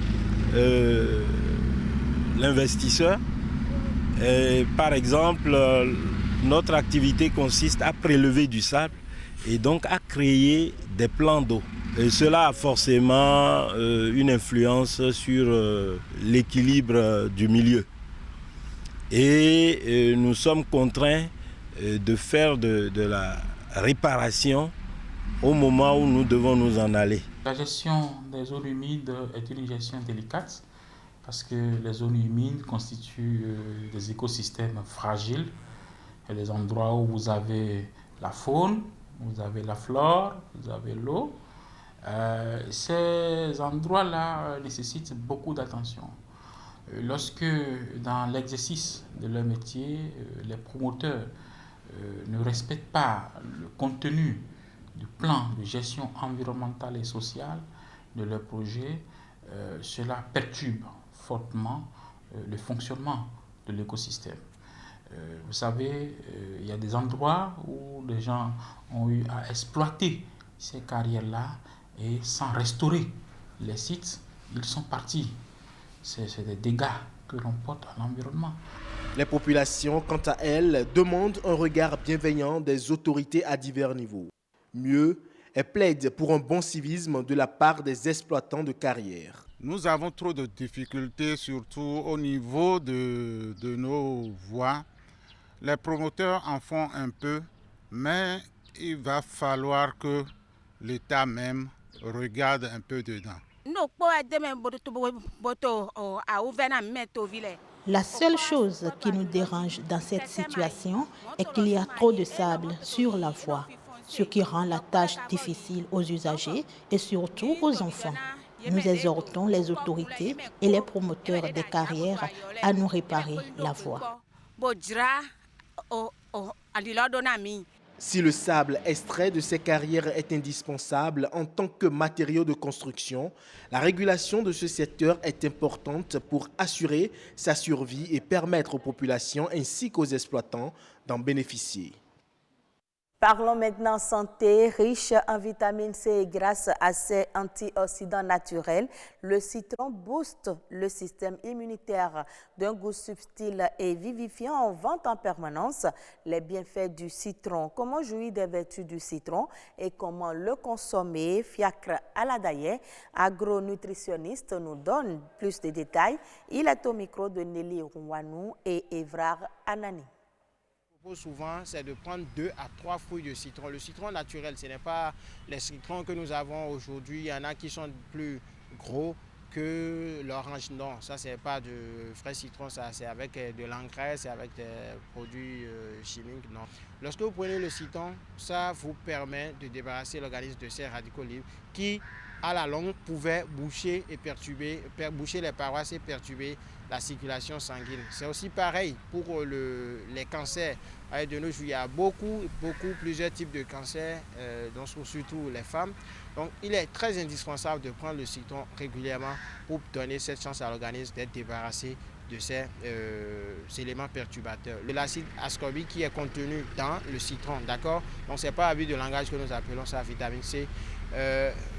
l'investisseur. Par exemple, notre activité consiste à prélever du sable et donc à créer des plans d'eau. Et cela a forcément une influence sur l'équilibre du milieu. Et nous sommes contraints de faire de la réparation au moment où nous devons nous en aller. La gestion des zones humides est une gestion délicate parce que les zones humides constituent des écosystèmes fragiles. Il y a des endroits où vous avez la faune, vous avez la flore, vous avez l'eau. Ces endroits-là nécessitent beaucoup d'attention. Lorsque, dans l'exercice de leur métier, les promoteurs ne respectent pas le contenu du plan de gestion environnementale et sociale de leur projet, cela perturbe fortement le fonctionnement de l'écosystème. Vous savez, il y a des endroits où les gens ont eu à exploiter ces carrières-là et sans restaurer les sites, ils sont partis. C'est des dégâts que l'on porte à l'environnement. Les populations, quant à elles, demandent un regard bienveillant des autorités à divers niveaux. Mieux, elles plaident pour un bon civisme de la part des exploitants de carrières. Nous avons trop de difficultés, surtout au niveau de nos voies. Les promoteurs en font un peu, mais il va falloir que l'État même regarde un peu dedans. La seule chose qui nous dérange dans cette situation est qu'il y a trop de sable sur la voie, ce qui rend la tâche difficile aux usagers et surtout aux enfants. Nous exhortons les autorités et les promoteurs des carrières à nous réparer la voie. Si le sable extrait de ces carrières est indispensable en tant que matériau de construction, la régulation de ce secteur est importante pour assurer sa survie et permettre aux populations ainsi qu'aux exploitants d'en bénéficier. Parlons maintenant santé. Riche en vitamine C et grâce à ses antioxydants naturels, le citron booste le système immunitaire. D'un goût subtil et vivifiant, on vante en permanence les bienfaits du citron. Comment jouir des vertus du citron et comment le consommer? Fiacre Aladaye, agronutritionniste, nous donne plus de détails. Il est au micro de Nelly Rouanou et Évrard Anani. Souvent, c'est de prendre 2 à 3 fruits de citron. Le citron naturel, ce n'est pas les citrons que nous avons aujourd'hui. Il y en a qui sont plus gros que l'orange. Non, ça, c'est pas de frais citron, ça, c'est avec de l'engrais, c'est avec des produits chimiques. Non. Lorsque vous prenez le citron, ça vous permet de débarrasser l'organisme de ces radicaux libres qui, à la longue, pouvaient boucher et boucher les parois et perturber la circulation sanguine. C'est aussi pareil pour les cancers. De nos jours, il y a plusieurs types de cancers, donc surtout les femmes. Donc, il est très indispensable de prendre le citron régulièrement pour donner cette chance à l'organisme d'être débarrassé de ces éléments perturbateurs. L'acide ascorbique qui est contenu dans le citron, d'accord? Donc, ce n'est pas abus de langage que nous appelons ça vitamine C.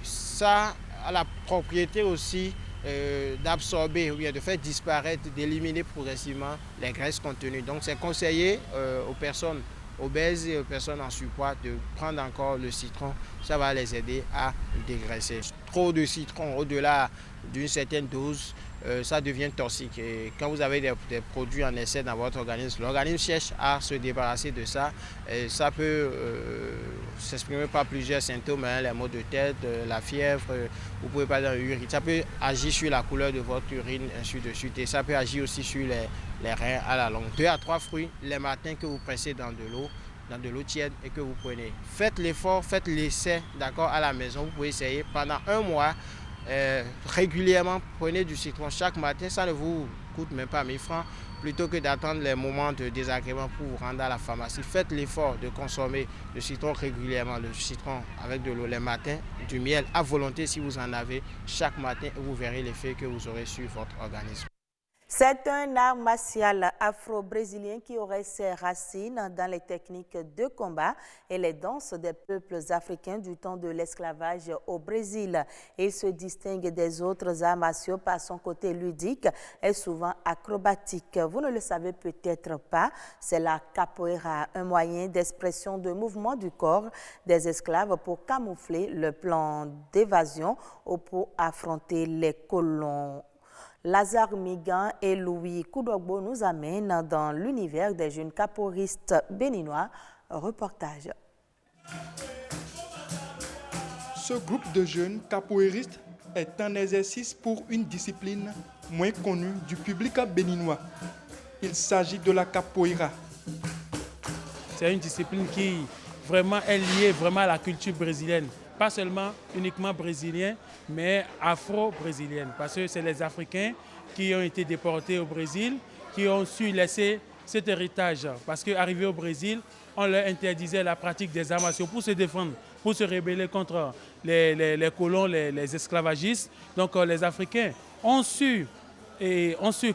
Ça a la propriété aussi d'absorber ou bien de faire disparaître, d'éliminer progressivement les graisses contenues. Donc c'est conseillé aux personnes obèses et aux personnes en surpoids de prendre encore le citron. Ça va les aider à dégraisser. Trop de citron au-delà d'une certaine dose, ça devient toxique. Et quand vous avez des produits en excès dans votre organisme, l'organisme cherche à se débarrasser de ça. Et ça peut s'exprimer par plusieurs symptômes, hein, les maux de tête, la fièvre, vous pouvez pas dans l'urine. Ça peut agir sur la couleur de votre urine, ainsi de suite. Et ça peut agir aussi sur les reins à la longue. 2 à 3 fruits les matins que vous pressez dans de l'eau tiède et que vous prenez. Faites l'effort, faites l'essai, d'accord, à la maison. Vous pouvez essayer pendant 1 mois. Régulièrement, prenez du citron chaque matin, ça ne vous coûte même pas 1000 francs, plutôt que d'attendre les moments de désagrément pour vous rendre à la pharmacie. Faites l'effort de consommer le citron régulièrement, le citron avec de l'eau les matins, du miel à volonté si vous en avez chaque matin, et vous verrez l'effet que vous aurez sur votre organisme. C'est un art martial afro-brésilien qui aurait ses racines dans les techniques de combat et les danses des peuples africains du temps de l'esclavage au Brésil. Il se distingue des autres arts martiaux par son côté ludique et souvent acrobatique. Vous ne le savez peut-être pas, c'est la capoeira, un moyen d'expression de mouvement du corps des esclaves pour camoufler le plan d'évasion ou pour affronter les colons. Lazare Migan et Louis Koudogbo nous amènent dans l'univers des jeunes capoeiristes béninois. Reportage. Ce groupe de jeunes capoeiristes est un exercice pour une discipline moins connue du public béninois. Il s'agit de la capoeira. C'est une discipline qui vraiment est liée vraiment à la culture brésilienne. Pas seulement uniquement brésilienne, mais afro-brésilienne. Parce que c'est les Africains qui ont été déportés au Brésil, qui ont su laisser cet héritage. Parce qu'arrivés au Brésil, on leur interdisait la pratique des arts martiaux pour se défendre, pour se rebeller contre les colons, les esclavagistes. Donc les Africains ont su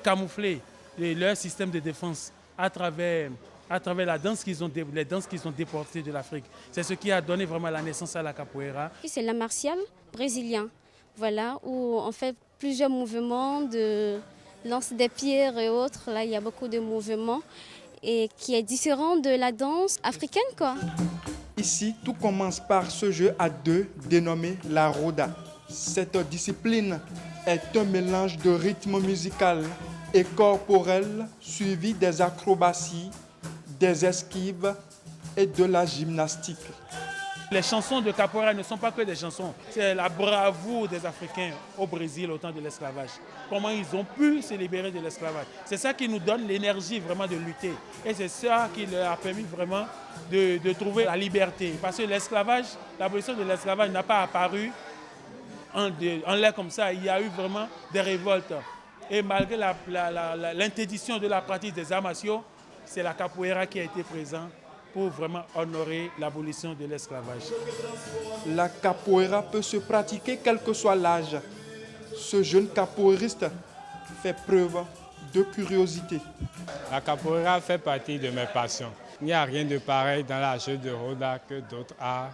camoufler leur système de défense à travers la danse les danses qu'ils ont déportées de l'Afrique. C'est ce qui a donné vraiment la naissance à la capoeira. C'est l'art martial brésilien, voilà, où on fait plusieurs mouvements de lance des pierres et autres. Là, il y a beaucoup de mouvements et qui est différent de la danse africaine, quoi. Ici, tout commence par ce jeu à 2 dénommé la roda. Cette discipline est un mélange de rythme musical et corporel suivi des acrobaties, des esquives et de la gymnastique. Les chansons de capoeira ne sont pas que des chansons, c'est la bravoure des Africains au Brésil au temps de l'esclavage. Comment ils ont pu se libérer de l'esclavage. C'est ça qui nous donne l'énergie vraiment de lutter. Et c'est ça qui leur a permis vraiment de trouver la liberté. Parce que l'esclavage, l'abolition de l'esclavage n'a pas apparu en l'air comme ça. Il y a eu vraiment des révoltes. Et malgré l'interdiction de la pratique des arts martiaux, c'est la capoeira qui a été présente pour vraiment honorer l'abolition de l'esclavage. La capoeira peut se pratiquer quel que soit l'âge. Ce jeune capoeiriste fait preuve de curiosité. La capoeira fait partie de mes passions. Il n'y a rien de pareil dans la jeu de roda que d'autres arts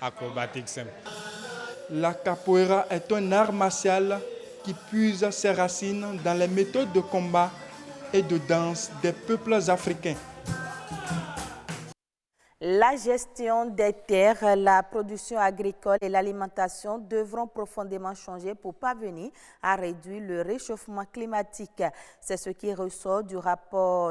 acrobatiques simples. La capoeira est un art martial qui puise ses racines dans les méthodes de combat et de danse des peuples africains. La gestion des terres, la production agricole et l'alimentation devront profondément changer pour parvenir à réduire le réchauffement climatique. C'est ce qui ressort du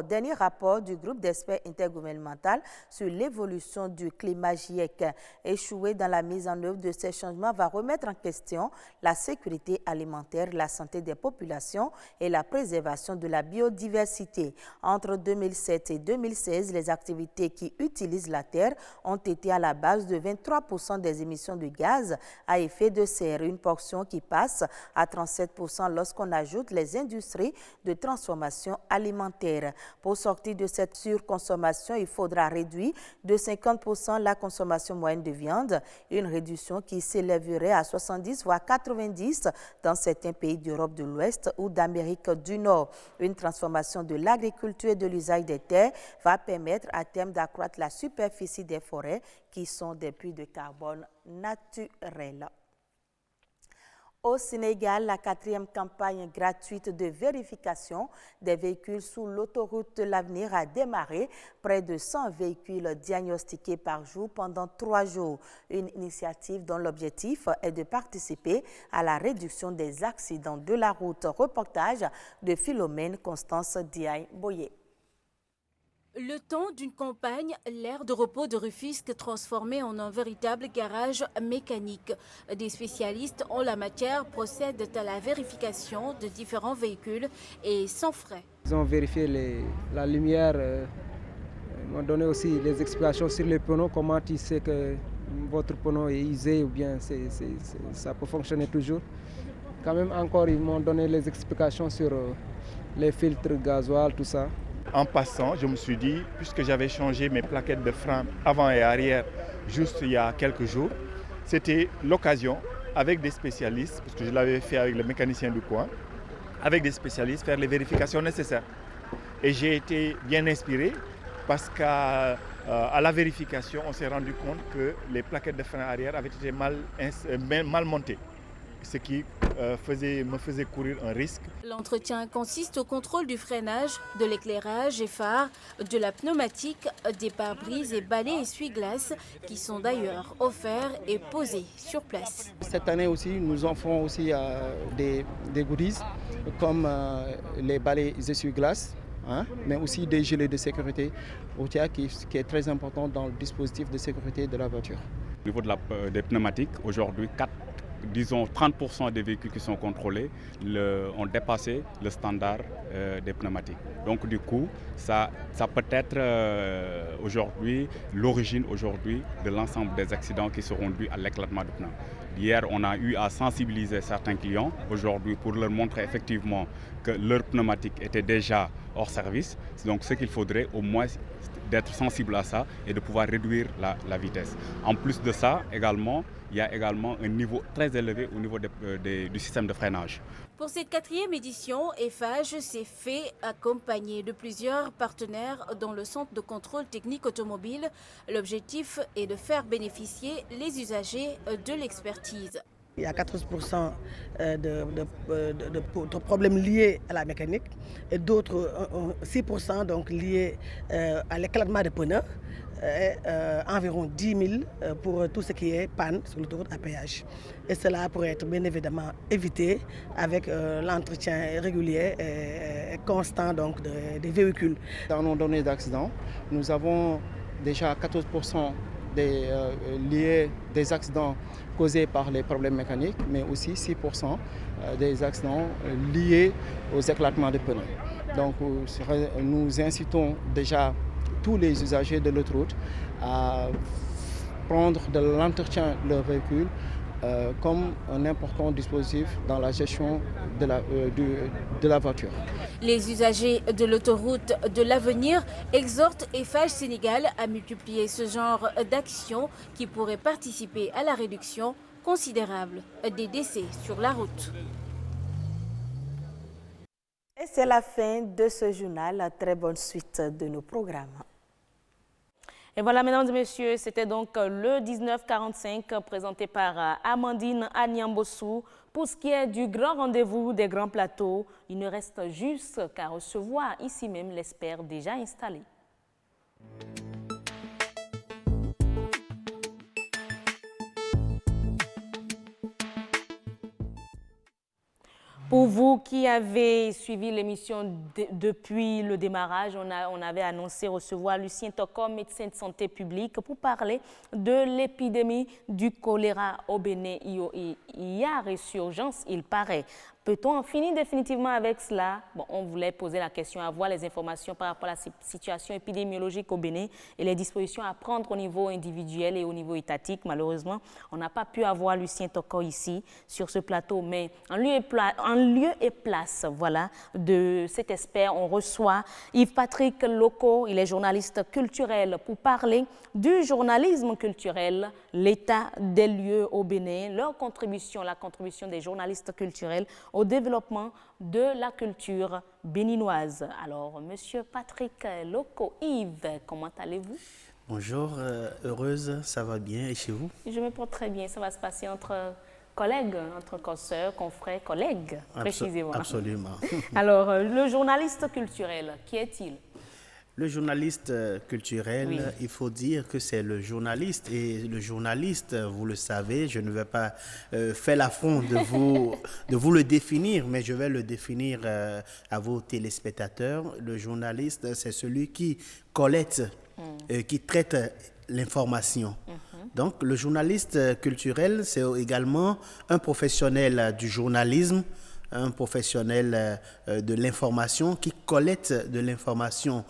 dernier rapport du groupe d'experts intergouvernemental sur l'évolution du climat GIEC. Échouer dans la mise en œuvre de ces changements va remettre en question la sécurité alimentaire, la santé des populations et la préservation de la biodiversité. Entre 2007 et 2016, les activités qui utilisent la terre ont été à la base de 23% des émissions de gaz à effet de serre, une portion qui passe à 37% lorsqu'on ajoute les industries de transformation alimentaire. Pour sortir de cette surconsommation, il faudra réduire de 50% la consommation moyenne de viande, une réduction qui s'élèverait à 70 voire 90 dans certains pays d'Europe de l'Ouest ou d'Amérique du Nord. Une transformation de l'agriculture et de l'usage des terres va permettre à terme d'accroître la superficie des forêts qui sont des puits de carbone naturels. Au Sénégal, la 4e campagne gratuite de vérification des véhicules sous l'autoroute de l'avenir a démarré. Près de 100 véhicules diagnostiqués par jour pendant 3 jours. Une initiative dont l'objectif est de participer à la réduction des accidents de la route. Reportage de Philomène Constance Diaye-Boyer. Le temps d'une campagne, l'aire de repos de Rufisque transformé en un véritable garage mécanique. Des spécialistes en la matière procèdent à la vérification de différents véhicules et sans frais. Ils ont vérifié la lumière, ils m'ont donné aussi des explications sur les pneus, comment tu sais que votre pneu est usé ou bien ça peut fonctionner toujours. Quand même encore, ils m'ont donné les explications sur les filtres gasoil, tout ça. En passant, je me suis dit, puisque j'avais changé mes plaquettes de frein avant et arrière juste il y a quelques jours, c'était l'occasion avec des spécialistes, parce que je l'avais fait avec le mécanicien du coin, avec des spécialistes, faire les vérifications nécessaires. Et j'ai été bien inspiré parce qu'à la vérification, on s'est rendu compte que les plaquettes de frein arrière avaient été mal montées, ce qui me faisait courir un risque. L'entretien consiste au contrôle du freinage, de l'éclairage et phare, de la pneumatique, des pare-brises et balais essuie-glace qui sont d'ailleurs offerts et posés sur place. Cette année aussi, nous offrons aussi des goodies comme les balais essuie-glace, mais aussi des gilets de sécurité routière qui est très important dans le dispositif de sécurité de la voiture. Au niveau des pneumatiques, aujourd'hui, 30% des véhicules qui sont contrôlés ont dépassé le standard des pneumatiques. Donc du coup, ça peut être aujourd'hui l'origine de l'ensemble des accidents qui seront dus à l'éclatement de pneus. Hier, on a eu à sensibiliser certains clients aujourd'hui pour leur montrer effectivement que leur pneumatique était déjà hors service. Donc ce qu'il faudrait au moins d'être sensible à ça et de pouvoir réduire la vitesse. En plus de ça, également, il y a également un niveau très élevé au niveau du système de freinage. Pour cette 4e édition, Eiffage s'est fait accompagner de plusieurs partenaires dans le centre de contrôle technique automobile. L'objectif est de faire bénéficier les usagers de l'expertise. Il y a 14% de problèmes liés à la mécanique et d'autres 6% donc liés à l'éclatement des pneus. Environ 10 000 pour tout ce qui est panne sur l'autoroute à péage. Et cela pourrait être bien évidemment évité avec l'entretien régulier et constant donc, des véhicules. Dans nos données d'accidents, nous avons déjà 14% liés des accidents causés par les problèmes mécaniques, mais aussi 6% des accidents liés aux éclatements de pneus. Donc nous incitons déjà tous les usagers de l'autoroute à prendre de l'entretien de leur véhicule comme un important dispositif dans la gestion de la voiture. Les usagers de l'autoroute de l'avenir exhortent Eiffage Sénégal à multiplier ce genre d'actions qui pourraient participer à la réduction considérable des décès sur la route. Et c'est la fin de ce journal. Très bonne suite de nos programmes. Et voilà, mesdames et messieurs, c'était donc le 1945 présenté par Amandine Agnambossou. Pour ce qui est du grand rendez-vous des grands plateaux, il ne reste juste qu'à recevoir ici même l'expert déjà installé. Pour vous qui avez suivi l'émission depuis le démarrage, on avait annoncé recevoir Lucien Toko, médecin de santé publique, pour parler de l'épidémie du choléra au Bénin. Il y a résurgence, il paraît. Peut-on en finir définitivement avec cela? Bon, on voulait poser la question, avoir les informations par rapport à la situation épidémiologique au Bénin et les dispositions à prendre au niveau individuel et au niveau étatique. Malheureusement, on n'a pas pu avoir Lucien Toko ici sur ce plateau, mais en lieu et place voilà, de cet expert, on reçoit Yves-Patrick Loko, il est journaliste culturel, pour parler du journalisme culturel, l'état des lieux au Bénin, leur contribution, la contribution des journalistes culturels au développement de la culture béninoise. Alors, Monsieur Patrick Loko, Yves, comment allez-vous? Bonjour, heureuse, ça va bien et chez vous? Je me porte très bien, ça va se passer entre collègues, entre consoeurs, confrères, collègues, précisément. Absolument. Alors, le journaliste culturel, qui est-il? Le journaliste culturel, oui. Il faut dire que c'est le journaliste. Et le journaliste, vous le savez, je ne vais pas faire l'affront de vous le définir, mais je vais le définir à vos téléspectateurs. Le journaliste, c'est celui qui collecte, qui traite l'information. Donc, le journaliste culturel, c'est également un professionnel du journalisme, un professionnel de l'information qui collecte de l'information,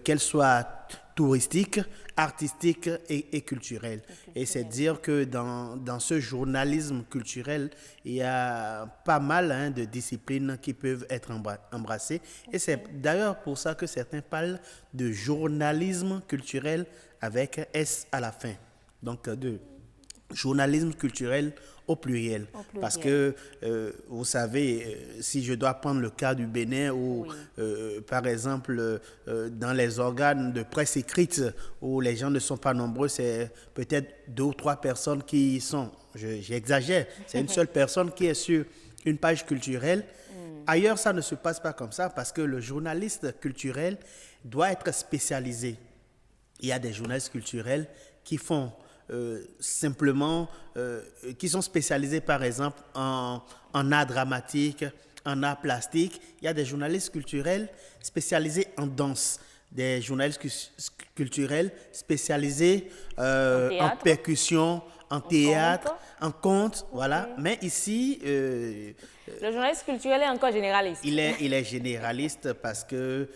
qu'elle soit touristique, artistique et culturelle. Et c'est dire que dans ce journalisme culturel, il y a pas mal de disciplines qui peuvent être embrassées. Et c'est d'ailleurs pour ça que certains parlent de journalisme culturel avec S à la fin. Donc, de journalisme culturel au pluriel. Parce que, vous savez, si je dois prendre le cas du Bénin où, par exemple, dans les organes de presse écrite où les gens ne sont pas nombreux, c'est peut-être 2 ou 3 personnes qui y sont. J'exagère. C'est une seule personne qui est sur une page culturelle. Ailleurs, ça ne se passe pas comme ça parce que le journaliste culturel doit être spécialisé. Il y a des journalistes culturels qui font simplement, qui sont spécialisés par exemple en art dramatique, en art plastique. Il y a des journalistes culturels spécialisés en danse, des journalistes culturels spécialisés en percussion, en théâtre, en conte, voilà. Mais ici... le journaliste culturel est encore généraliste. Il est généraliste parce que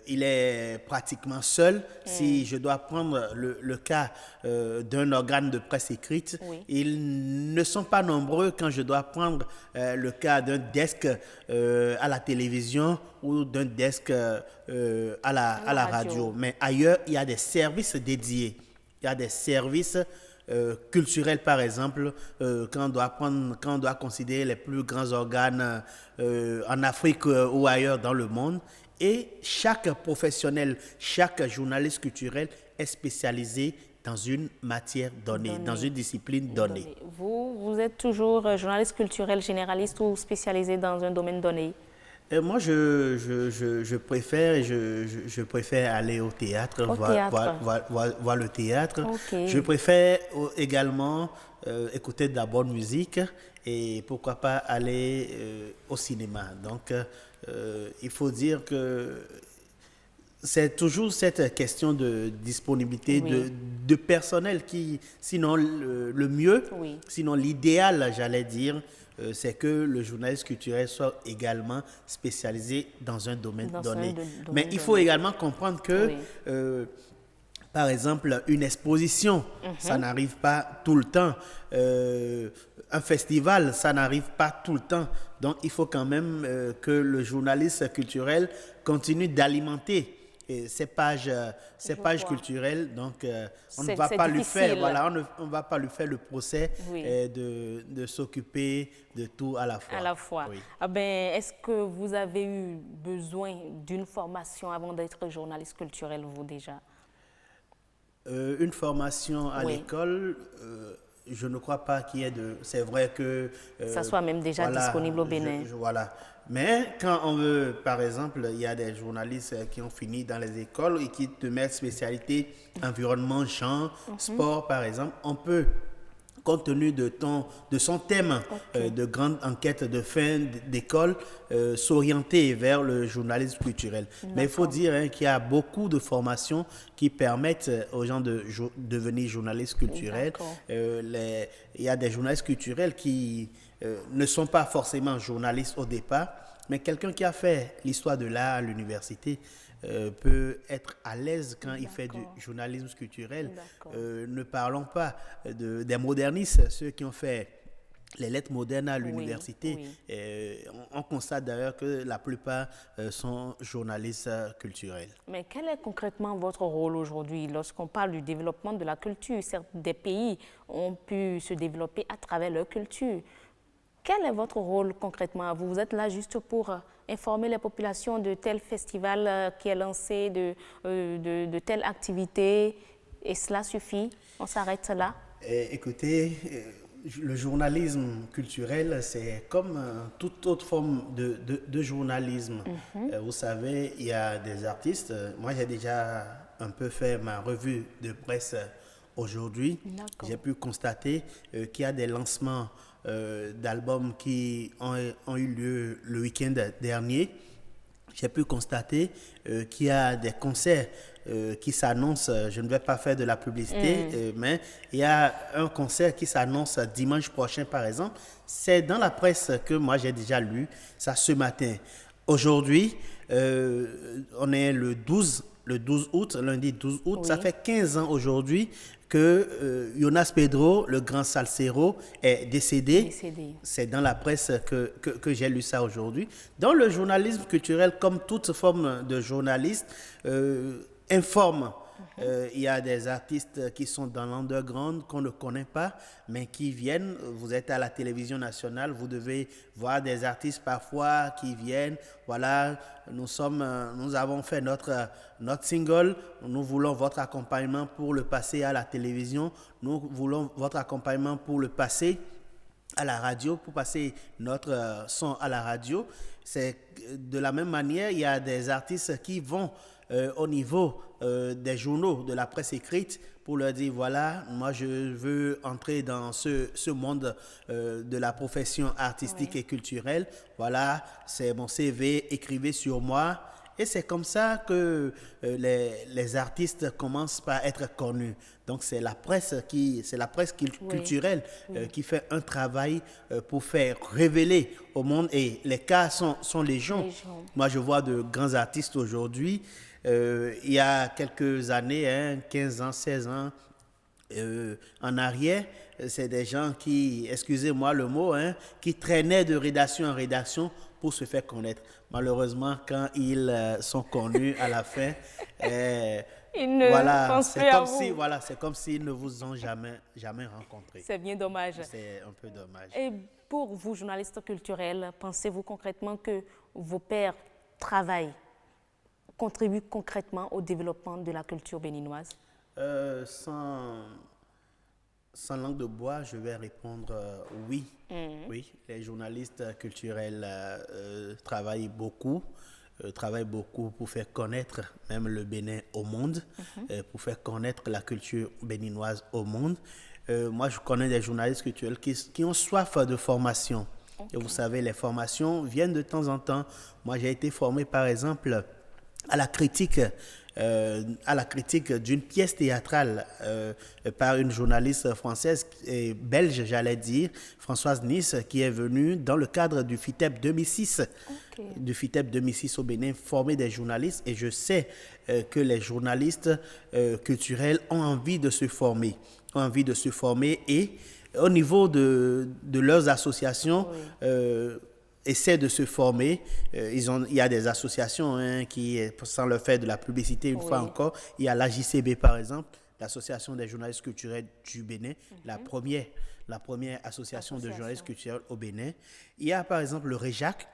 il est pratiquement seul. Si je dois prendre le cas d'un organe de presse écrite, ils ne sont pas nombreux quand je dois prendre le cas d'un desk à la télévision ou d'un desk à la radio. Mais ailleurs, il y a des services dédiés. Il y a des services culturel, par exemple, quand on doit considérer les plus grands organes en Afrique ou ailleurs dans le monde. Et chaque professionnel, chaque journaliste culturel est spécialisé dans une matière donnée, dans une discipline donnée. Vous êtes toujours journaliste culturel généraliste ou spécialisé dans un domaine donné? Moi, je préfère aller au théâtre, voir le théâtre. Okay. Je préfère également écouter de la bonne musique et pourquoi pas aller au cinéma. Donc, il faut dire que c'est toujours cette question de disponibilité de personnel qui, sinon le mieux, sinon l'idéal, j'allais dire, c'est que le journaliste culturel soit également spécialisé dans un domaine donné. Mais il faut également comprendre que, par exemple, une exposition, ça n'arrive pas tout le temps. Un festival, ça n'arrive pas tout le temps. Donc, il faut quand même que le journaliste culturel continue d'alimenter ces pages culturelles, donc on ne va c'est pas lui faire, difficile. voilà, on va pas lui faire le procès Oui. de s'occuper de tout à la fois. À la fois. Oui. Ah ben, est-ce que vous avez eu besoin d'une formation avant d'être journaliste culturel, vous déjà? Une formation à Oui. l'école, je ne crois pas qu'il y ait de... C'est vrai que... Ça soit même déjà disponible au Bénin. Voilà. Mais quand on veut, par exemple, il y a des journalistes qui ont fini dans les écoles et qui te mettent spécialité environnement, genre, sport, par exemple, on peut, compte tenu de son thème de grande enquête de fin d'école, s'orienter vers le journalisme culturel. Mais il faut dire qu'il y a beaucoup de formations qui permettent aux gens de devenir journalistes culturels. Il y a des journalistes culturels qui ne sont pas forcément journalistes au départ, mais quelqu'un qui a fait l'histoire de l'art à l'université peut être à l'aise quand il fait du journalisme culturel. Ne parlons pas des modernistes, ceux qui ont fait les lettres modernes à l'université. On constate d'ailleurs que la plupart sont journalistes culturels. Mais quel est concrètement votre rôle aujourd'hui lorsqu'on parle du développement de la culture? Certes, des pays ont pu se développer à travers leur culture. Quel est votre rôle concrètement? Vous êtes là juste pour informer les populations de tel festival qui est lancé, de telle activité, et cela suffit? On s'arrête là? Écoutez, le journalisme culturel, c'est comme toute autre forme de journalisme. Vous savez, il y a des artistes. Moi, j'ai déjà un peu fait ma revue de presse aujourd'hui. J'ai pu constater qu'il y a des lancements d'albums qui ont eu lieu le week-end dernier. J'ai pu constater qu'il y a des concerts qui s'annoncent. Je ne vais pas faire de la publicité, mais il y a un concert qui s'annonce dimanche prochain, par exemple. C'est dans la presse que moi j'ai déjà lu ça ce matin. Aujourd'hui, on est le 12 août, lundi 12 août. Ça fait 15 ans aujourd'hui que Jonas Pedro, le grand salsero, est décédé. C'est dans la presse que j'ai lu ça aujourd'hui. Dans le journalisme culturel, comme toute forme de journaliste, informe. Il y a des artistes qui sont dans l'underground qu'on ne connaît pas, mais qui viennent. Vous êtes à la télévision nationale, vous devez voir des artistes parfois qui viennent. Voilà, nous avons fait notre single. Nous voulons votre accompagnement pour le passer à la télévision. Nous voulons votre accompagnement pour le passer à la radio, pour passer notre son à la radio. C'est de la même manière, il y a des artistes qui vont au niveau des journaux, de la presse écrite, pour leur dire, voilà, moi je veux entrer dans ce monde de la profession artistique et culturelle. Voilà, c'est mon CV, écrivez sur moi. Et c'est comme ça que les artistes commencent par être connus. Donc c'est la presse culturelle qui fait un travail pour faire révéler au monde. Et les cas sont légion. Moi je vois de grands artistes aujourd'hui. Il y a quelques années, 15 ans, 16 ans en arrière, c'est des gens qui, excusez-moi le mot, qui traînaient de rédaction en rédaction pour se faire connaître. Malheureusement, quand ils sont connus à la fin, ils ne pensent plus à vous. C'est comme s'ils ne vous ont jamais rencontré. C'est bien dommage. C'est un peu dommage. Et pour vous, journalistes culturels, pensez-vous concrètement que vos pairs contribuent concrètement au développement de la culture béninoise? Sans langue de bois, je vais répondre oui. Oui, les journalistes culturels travaillent beaucoup pour faire connaître même le Bénin au monde, pour faire connaître la culture béninoise au monde. Moi, je connais des journalistes culturels qui ont soif de formation. Et vous savez, les formations viennent de temps en temps. Moi, j'ai été formé, par exemple, à la critique d'une pièce théâtrale par une journaliste française et belge, j'allais dire, Françoise Nice, qui est venue dans le cadre du FITEP 2006, du FITEP 2006 au Bénin, former des journalistes. Et je sais que les journalistes culturels ont envie de se former, et au niveau de leurs associations, essaient de se former. Il y a des associations qui, sans leur faire de la publicité une fois encore, il y a l'AJCB par exemple, l'Association des journalistes culturels du Bénin, la première association de journalistes culturels au Bénin. Il y a par exemple le REJAC,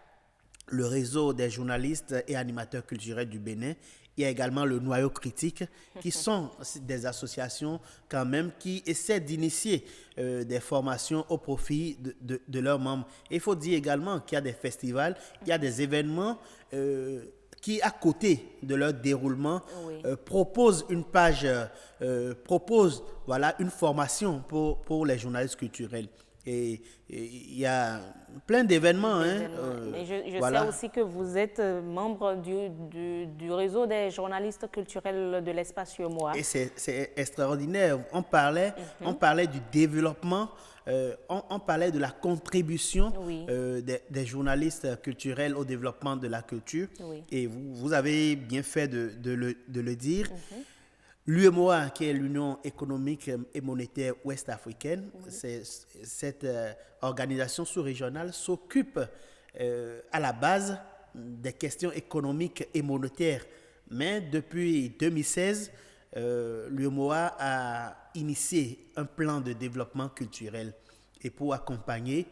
le réseau des journalistes et animateurs culturels du Bénin. Il y a également le Noyau Critique, qui sont des associations quand même qui essaient d'initier des formations au profit de leurs membres. Et il faut dire également qu'il y a des festivals, il y a des événements qui, à côté de leur déroulement, proposent une page, proposent une formation pour les journalistes culturels. Et il y a plein d'événements. Je sais aussi que vous êtes membre du réseau des journalistes culturels de l'espace UEMOA. Et c'est extraordinaire. On parlait du développement, on parlait de la contribution des journalistes culturels au développement de la culture. Et vous avez bien fait de le dire. L'UEMOA, qui est l'Union économique et monétaire ouest-africaine, cette organisation sous-régionale s'occupe à la base des questions économiques et monétaires. Mais depuis 2016, l'UEMOA a initié un plan de développement culturel. Et pour accompagner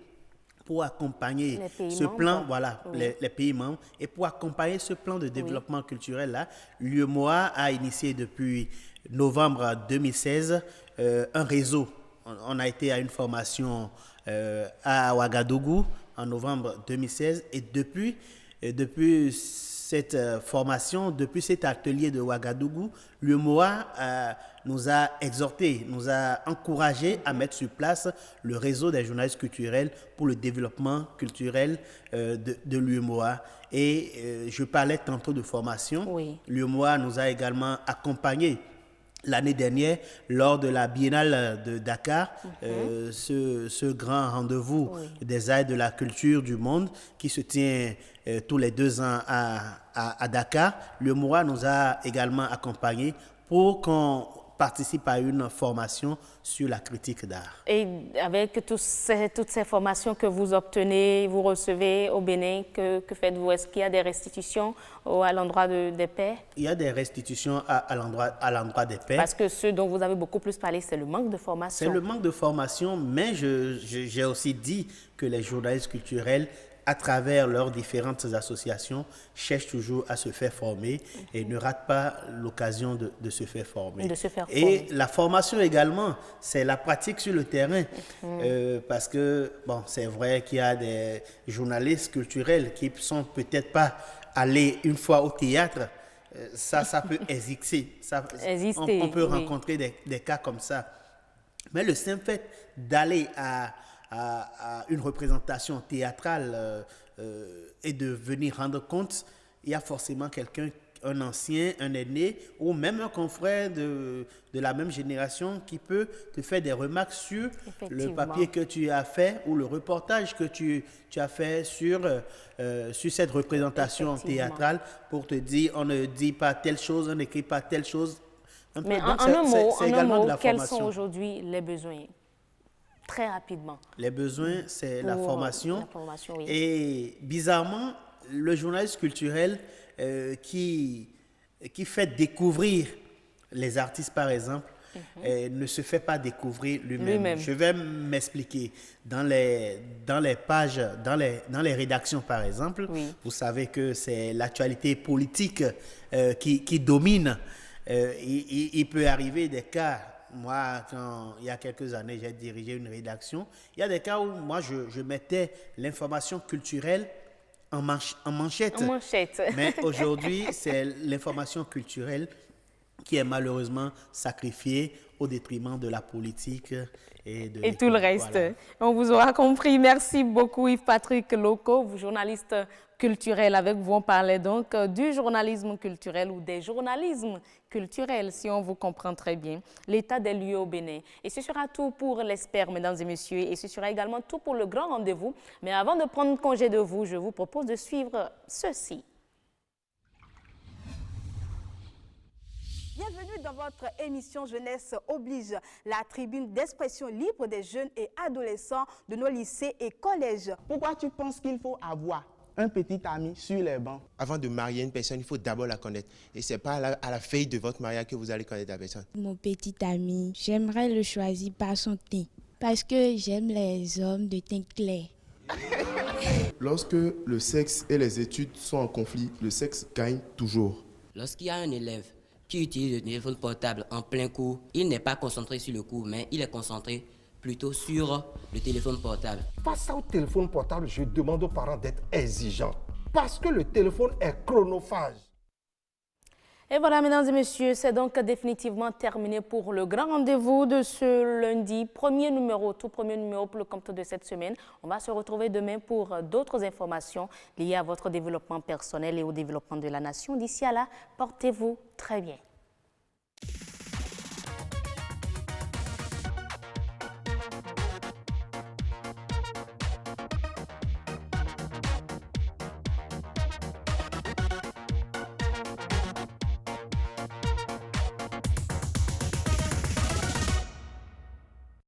ce plan, les pays membres, et pour accompagner ce plan de développement culturel-là, l'UEMOA a initié depuis novembre 2016 un réseau. On a été à une formation à Ouagadougou en novembre 2016 et depuis cette formation, depuis cet atelier de Ouagadougou, l'UEMOA nous a exhortés, nous a encouragés à mettre sur place le réseau des journalistes culturels pour le développement culturel de l'UEMOA. Et je parlais tantôt de formation. L'UEMOA nous a également accompagnés l'année dernière lors de la Biennale de Dakar, ce grand rendez-vous des arts et de la culture du monde qui se tient tous les 2 ans à Dakar. l'UEMOA nous a également accompagnés pour qu'on participe à une formation sur la critique d'art. Et avec toutes ces formations que vous obtenez, vous recevez au Bénin, que faites-vous? Est-ce qu'il y a des restitutions à l'endroit des pairs? Il y a des restitutions à l'endroit des pairs. Parce que ce dont vous avez beaucoup plus parlé, c'est le manque de formation. C'est le manque de formation, mais j'ai aussi dit que les journalistes culturels, à travers leurs différentes associations, cherchent toujours à se faire former et ne ratent pas l'occasion de se faire former. Et la formation également, c'est la pratique sur le terrain. Parce que, c'est vrai qu'il y a des journalistes culturels qui ne sont peut-être pas allés une fois au théâtre. Ça peut exister. On peut rencontrer des cas comme ça. Mais le simple fait d'aller à une représentation théâtrale et de venir rendre compte, il y a forcément quelqu'un, un ancien, un aîné ou même un confrère de la même génération qui peut te faire des remarques sur le papier que tu as fait ou le reportage que tu as fait sur cette représentation théâtrale pour te dire on ne dit pas telle chose, on n'écrit pas telle chose. Mais en un mot, quels sont aujourd'hui les besoins? Très rapidement. Les besoins, c'est la formation. Et bizarrement, le journaliste culturel qui fait découvrir les artistes, par exemple, ne se fait pas découvrir lui-même. Je vais m'expliquer. Dans les pages, dans les rédactions, par exemple, vous savez que c'est l'actualité politique qui domine. Il peut arriver des cas. Moi, il y a quelques années, j'ai dirigé une rédaction. Il y a des cas où moi, je mettais l'information culturelle en manchette. Mais aujourd'hui, c'est l'information culturelle qui est malheureusement sacrifiée au détriment de la politique et tout le reste. Voilà. On vous aura compris. Merci beaucoup Yves-Patrick Loko, vous journaliste culturel. Avec vous, on parlait donc du journalisme culturel ou des journalismes culturels, si on vous comprend très bien. L'état des lieux au Bénin. Et ce sera tout pour l'ESPER, mesdames et messieurs. Et ce sera également tout pour le grand rendez-vous. Mais avant de prendre congé de vous, je vous propose de suivre ceci. Bienvenue dans votre émission Jeunesse oblige, la tribune d'expression libre des jeunes et adolescents de nos lycées et collèges. Pourquoi tu penses qu'il faut avoir un petit ami sur les bancs? Avant de marier une personne, il faut d'abord la connaître. Et ce n'est pas à la veille de votre mariage que vous allez connaître la personne. Mon petit ami, j'aimerais le choisir par son teint, parce que j'aime les hommes de teint clair. Lorsque le sexe et les études sont en conflit, le sexe gagne toujours. Lorsqu'il y a un élève qui utilise le téléphone portable en plein cours, il n'est pas concentré sur le cours, mais il est concentré plutôt sur le téléphone portable. Face au téléphone portable, je demande aux parents d'être exigeants, parce que le téléphone est chronophage. Et voilà, mesdames et messieurs, c'est donc définitivement terminé pour le grand rendez-vous de ce lundi. Tout premier numéro pour le compte de cette semaine. On va se retrouver demain pour d'autres informations liées à votre développement personnel et au développement de la nation. D'ici à là, portez-vous très bien.